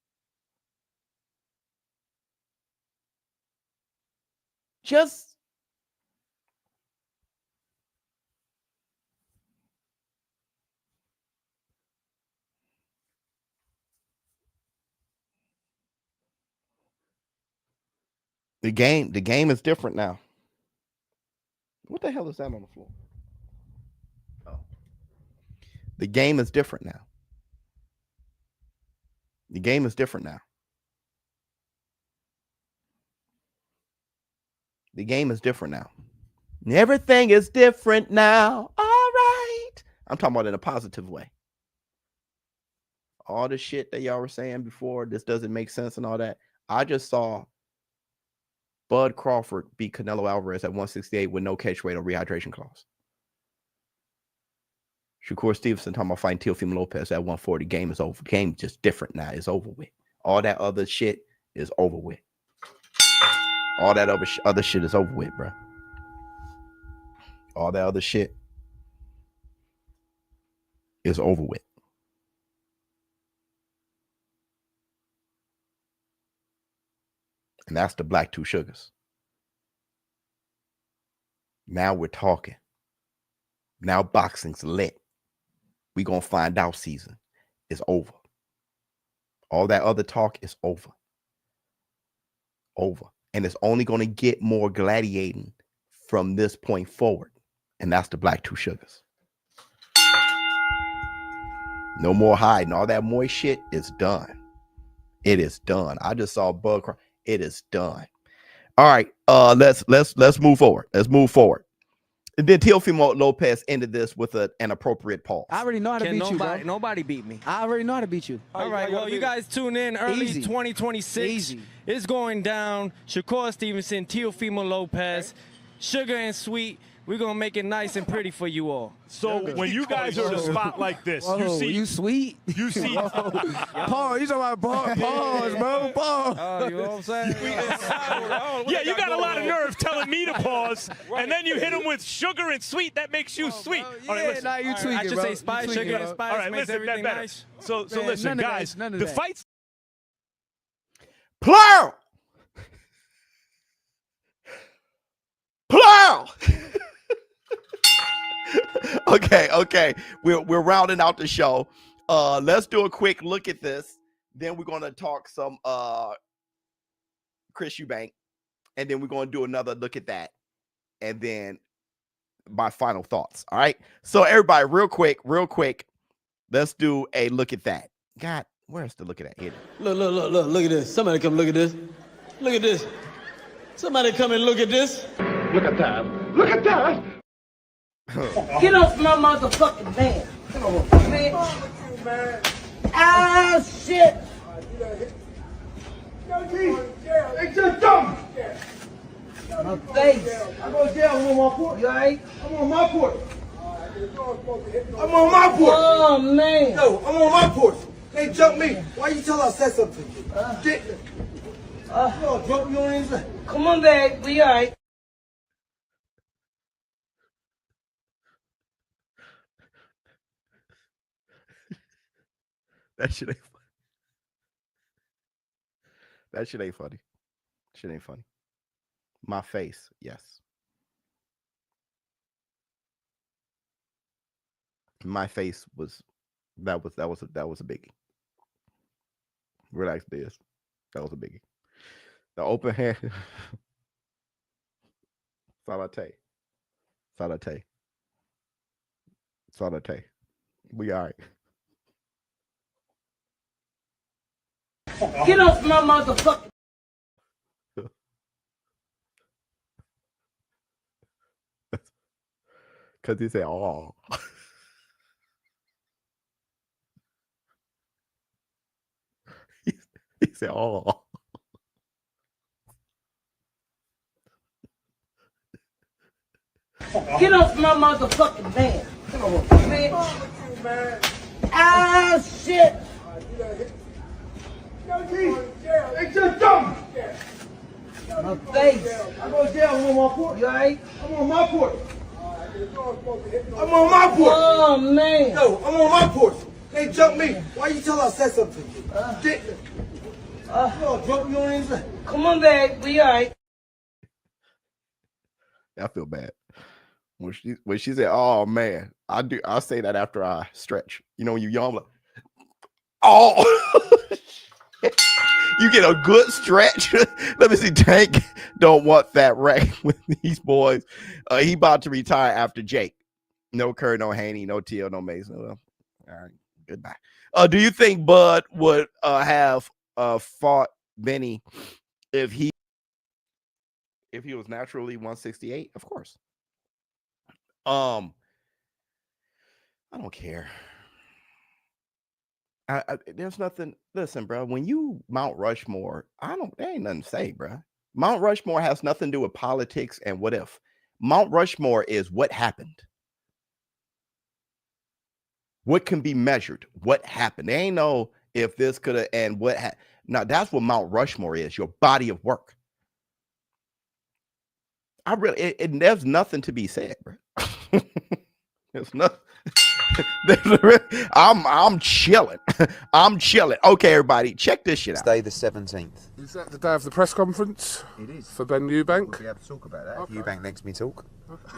Just the game is different now. What the hell is that on the floor? The game is different now. The game is different now. The game is different now. Everything is different now. All right. I'm talking about in a positive way. All the shit that y'all were saying before, this doesn't make sense and all that. I just saw Bud Crawford beat Canelo Alvarez at 168 with no catch weight or rehydration clause. Shakur Stevenson talking about fighting Teofimo Lopez at 140. Game is over. Game just different now. It's over with. All that other shit is over with. All that other shit is over with, bro. All that other shit is over with. And that's the Black Two Sugars. Now we're talking. Now boxing's lit. We gonna find out season is over. All that other talk is over. Over. And it's only gonna get more gladiating from this point forward. And that's the Black Two Sugars. No more hiding. All that moist shit is done. It is done. I just saw Bud cry. It is done. All right. Let's move forward. Let's move forward. And then Teofimo Lopez ended this with an appropriate pause. I already know how to beat you, bro. Nobody beat me. I already know how to beat you. All right, well, you guys tune in early 2026. Easy. It's going down. Shakur Stevenson, Teofimo Lopez, Sugar and Sweet We're going to make it nice and pretty for you all. So when you guys are in a spot like this, you sweet. You see. Paul, you talking about pause, bro. Pause. Oh, you know what I'm saying? Yeah, you got a lot of nerve telling me to pause, and then you hit him with sugar and sweet. That makes you sweet. Bro. Yeah, nah, you tweaking, I just bro. say spice, sugar, and spice All right, makes listen, everything that better. nice. So Man, listen, none of that, guys, none of the that. fights. Plural. Plural. Okay. We're rounding out the show. Let's do a quick look at this. Then we're gonna talk some Chris Eubank, and then we're gonna do another look at that, and then my final thoughts. All right. So everybody, real quick, let's do a look at that. God, where's the look at that? Here. Look at this. Somebody come look at this. Look at this. Somebody come and look at this. Look at that. Get off my motherfucking van. Come on, man. Ah, shit. It's just dumb. My face. I go to jail. I'm on my porch. You alright? I'm on my porch. I'm on my porch. Oh, man. Yo, I'm on my porch. They jumped me. Why you tell us I said something? Dick. You drunk, you on inside. Come on back. We alright. That shit ain't funny. That shit ain't funny. Shit ain't funny. My face, yes. My face was that was a biggie. Relax, Biz. That was a biggie. The open hand. Salate. We all right. Get off my motherfucking. Cause he said, "Oh." He said, "Oh." Get off my motherfucking van. Come on, man. Ah, shit. It's just dumb. My face. I go to jail. I'm on my porch. You alright? I'm on my porch. I'm on my porch. Oh, man. Yo, I'm on my porch. They jumped me. Why you tell us I said something? Dick. You drunk, you on inside. Come on back. We alright. I feel bad when she said, "Oh man," I say that after I stretch. You know when you yawn, like, oh, you get a good stretch. Let me see. Tank don't want that rank with these boys. He about to retire after Jake. No Kerr, no Haney, no Teal, no Mason. Well, all right, goodbye. Do you think Bud would have fought Benny if he was naturally 168? Of course. I don't care. There's nothing. Listen, bro. When you Mount Rushmore, there ain't nothing to say, bro. Mount Rushmore has nothing to do with politics and what if. Mount Rushmore is what happened. What can be measured? What happened? There ain't no if this could have and what. Now that's what Mount Rushmore is. Your body of work. There's nothing to be said, bro. There's nothing. I'm chilling. I'm chilling. Okay, everybody, check this shit out. Day the 17th. Is that the day of the press conference? It is. For Ben Eubank? We'll be able to talk about that. Okay. Eubank makes me talk. Okay.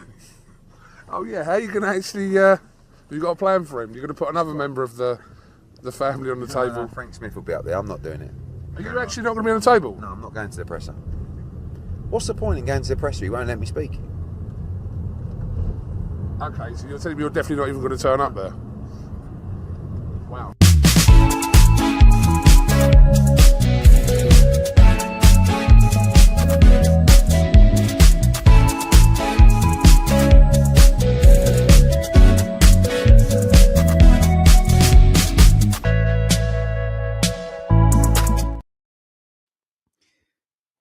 Oh yeah, how are you going to actually, have you got a plan for him? You're going to put another member of the family on the table? No, Frank Smith will be up there. I'm not doing it. Are you actually not going to be on the table? No, I'm not going to the presser. What's the point in going to the presser? He won't let me speak. Okay, so you're telling me you're definitely not even going to turn up there? Wow.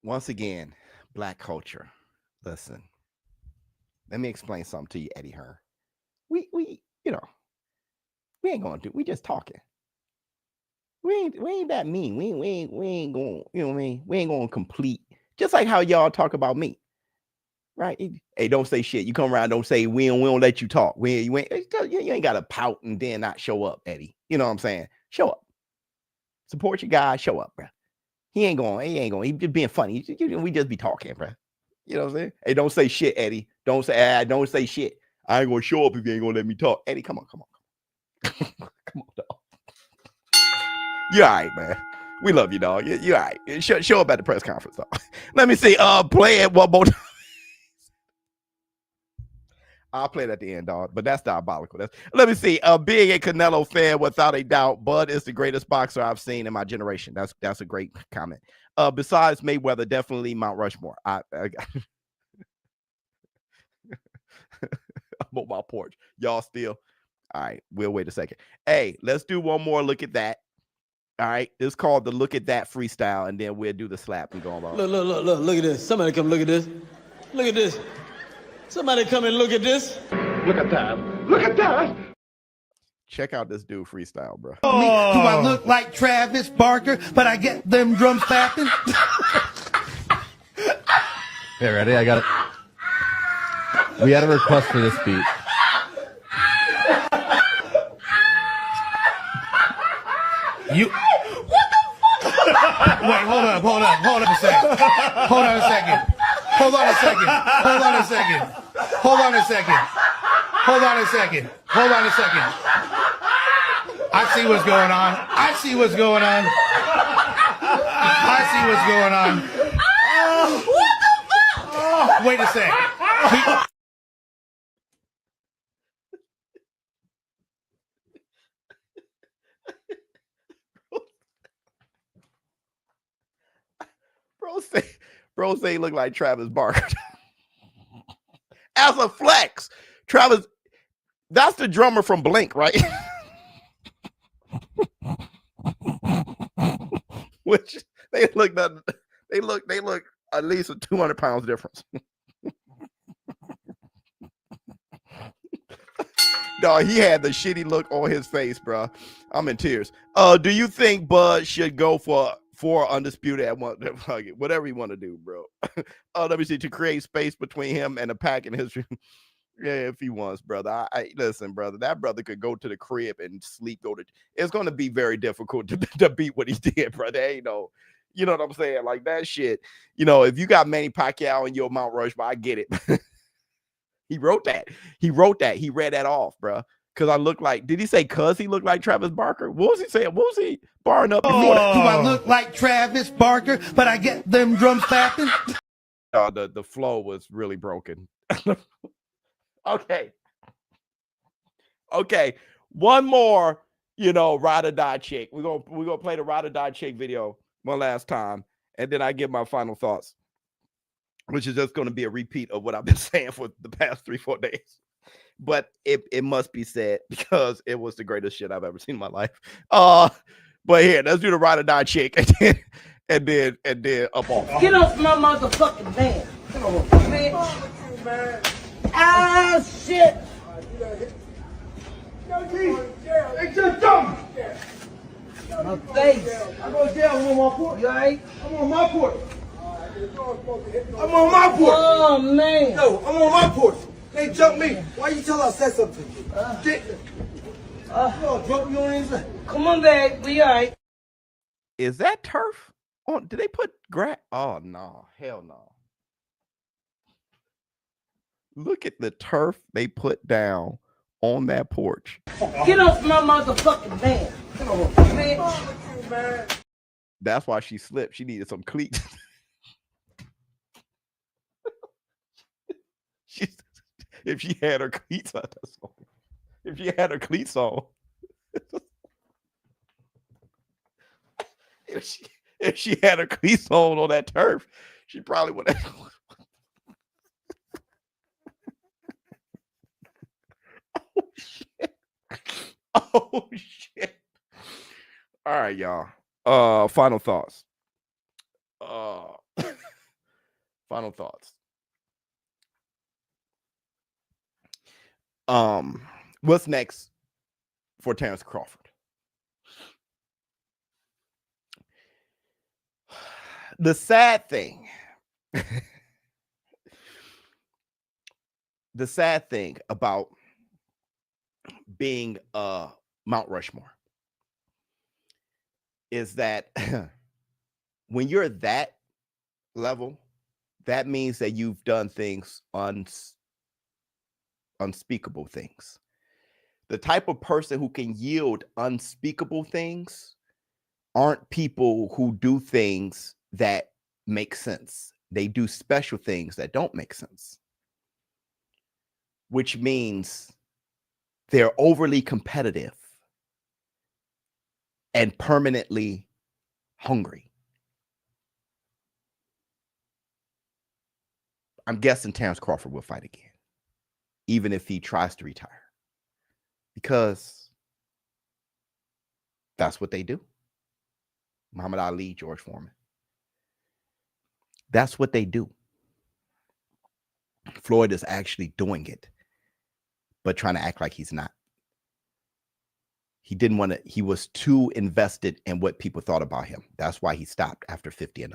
Once again, black culture. Listen, Let me explain something to you, Eddie Hearn. We you know, we ain't gonna do. We just talking. We ain't that mean. We ain't going. You know what I mean? We ain't gonna complete. Just like how y'all talk about me, right? Hey, don't say shit. You come around, don't say we don't let you talk. You ain't gotta pout and then not show up, Eddie. You know what I'm saying? Show up. Support your guy. Show up, bro. He ain't going. He just being funny. We just be talking, bro. You know what I'm saying? Hey, don't say shit, Eddie. Don't say shit. I ain't gonna show up if you ain't gonna let me talk. Eddie, come on. Come on, dog. You all right, man. We love you, dog. You all right. Show up at the press conference, dog. Let me see. Play it one more time. I'll play it at the end, dog. But that's diabolical. Let me see. Being a Canelo fan, without a doubt, Bud is the greatest boxer I've seen in my generation. That's a great comment. Besides Mayweather, definitely Mount Rushmore. I'm on my porch. Y'all still? All right. We'll wait a second. Hey, let's do one more look at that. All right. It's called the Look at That freestyle, and then we'll do the slap and go along. Look at this. Somebody come look at this. Look at this. Somebody come and look at this. Look at that. Look at that. Check out this dude freestyle, bro. Do I look like Travis Barker, but I get them drums clapping? Okay, ready? I got it. We had a request for this beat. You. What the fuck? Wait, hold up a second. Hold on a second. I see what's going on. What the fuck? Wait a sec. Bro say he look like Travis Barker. As a flex. Travis, that's the drummer from Blink, right? Which they look at least a 200 pounds difference. Dog, he had the shitty look on his face, bro. I'm in tears. Do you think Bud should go for undisputed at one, whatever you want to do, bro? Let me see, to create space between him and the pack in history. Yeah, if he wants, brother. I listen, brother. That brother could go to the crib and sleep. It's going to be very difficult to beat what he did, brother. Ain't no, you know what I'm saying? Like that shit. You know, if you got Manny Pacquiao in your Mount Rushmore, I get it. He wrote that. He read that off, bro. Because I look like, did he say cuz he looked like Travis Barker? What was he saying? What was he barring up before that? Do I look like Travis Barker, but I get them drums clapping? The flow was really broken. Okay. One more, ride or die chick. We're gonna play the ride or die chick video one last time, and then I give my final thoughts, which is just gonna be a repeat of what I've been saying for the past 3-4 days. But it must be said because it was the greatest shit I've ever seen in my life. But here, let's do the ride or die chick, and then up off. Get off my motherfucking man. Come on, man. Ah, shit. It's just dumb. My face. I go to jail. I'm on my porch. You alright? I'm on my porch. I'm on my porch. Oh, man. Yo, I'm on my porch. They jumped me. Why you tell us I said something? Come on, babe. We alright. Is that turf? Oh, did they put grass? Oh, no. Hell no. Look at the turf they put down on that porch. Get off my motherfucking man. Come on, man. That's why she slipped. She needed some cleats. If she had her cleats on, if she had her cleats on, if she had her cleats on that turf, she probably would have. Oh shit. All right, y'all. Final thoughts. Final thoughts. What's next for Terence Crawford? The sad thing, about being Mount Rushmore is that when you're that level, that means that you've done things unspeakable things. The type of person who can yield unspeakable things aren't people who do things that make sense. They do special things that don't make sense, which means they're overly competitive and permanently hungry. I'm guessing Terence Crawford will fight again, even if he tries to retire, because that's what they do. Muhammad Ali, George Foreman. That's what they do. Floyd is actually doing it, but trying to act like he's not. He didn't want to, he was too invested in what people thought about him. That's why he stopped after 50-0.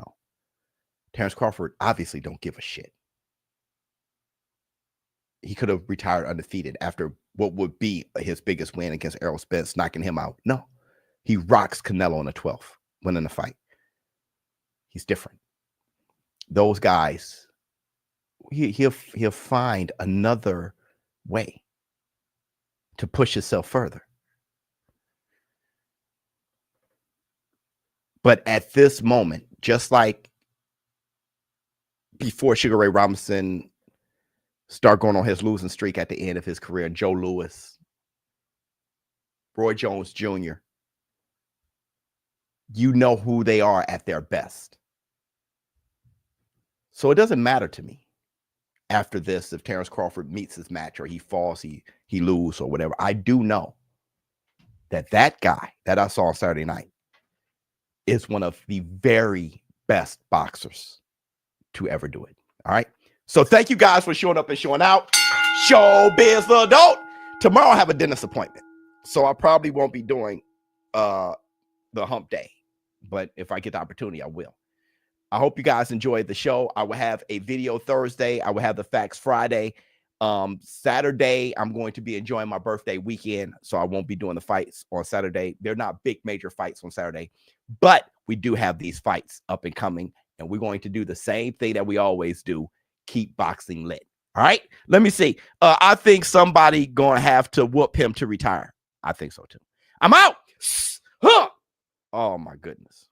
Terence Crawford obviously don't give a shit. He could have retired undefeated after what would be his biggest win against Errol Spence, knocking him out. No, he rocks Canelo in the 12th, winning the fight. He's different. Those guys, he'll find another way to push himself further. But at this moment, just like before Sugar Ray Robinson started going on his losing streak at the end of his career, Joe Louis, Roy Jones Jr., you know who they are at their best. So it doesn't matter to me after this if Terence Crawford meets his match or he falls, he loses or whatever. I do know that that guy that I saw on Saturday night is one of the very best boxers to ever do it. All right. So thank you guys for showing up and showing out. ShowBizz the Adult. Tomorrow I have a dentist appointment, so I probably won't be doing the hump day. But if I get the opportunity, I will. I hope you guys enjoyed the show. I will have a video Thursday. I will have the facts Friday. Saturday, I'm going to be enjoying my birthday weekend, so I won't be doing the fights on Saturday. They're not big major fights on Saturday, but we do have these fights up and coming, and we're going to do the same thing that we always do, keep boxing lit. All right, let me see. I think somebody going to have to whoop him to retire. I think so too. I'm out. Oh, my goodness.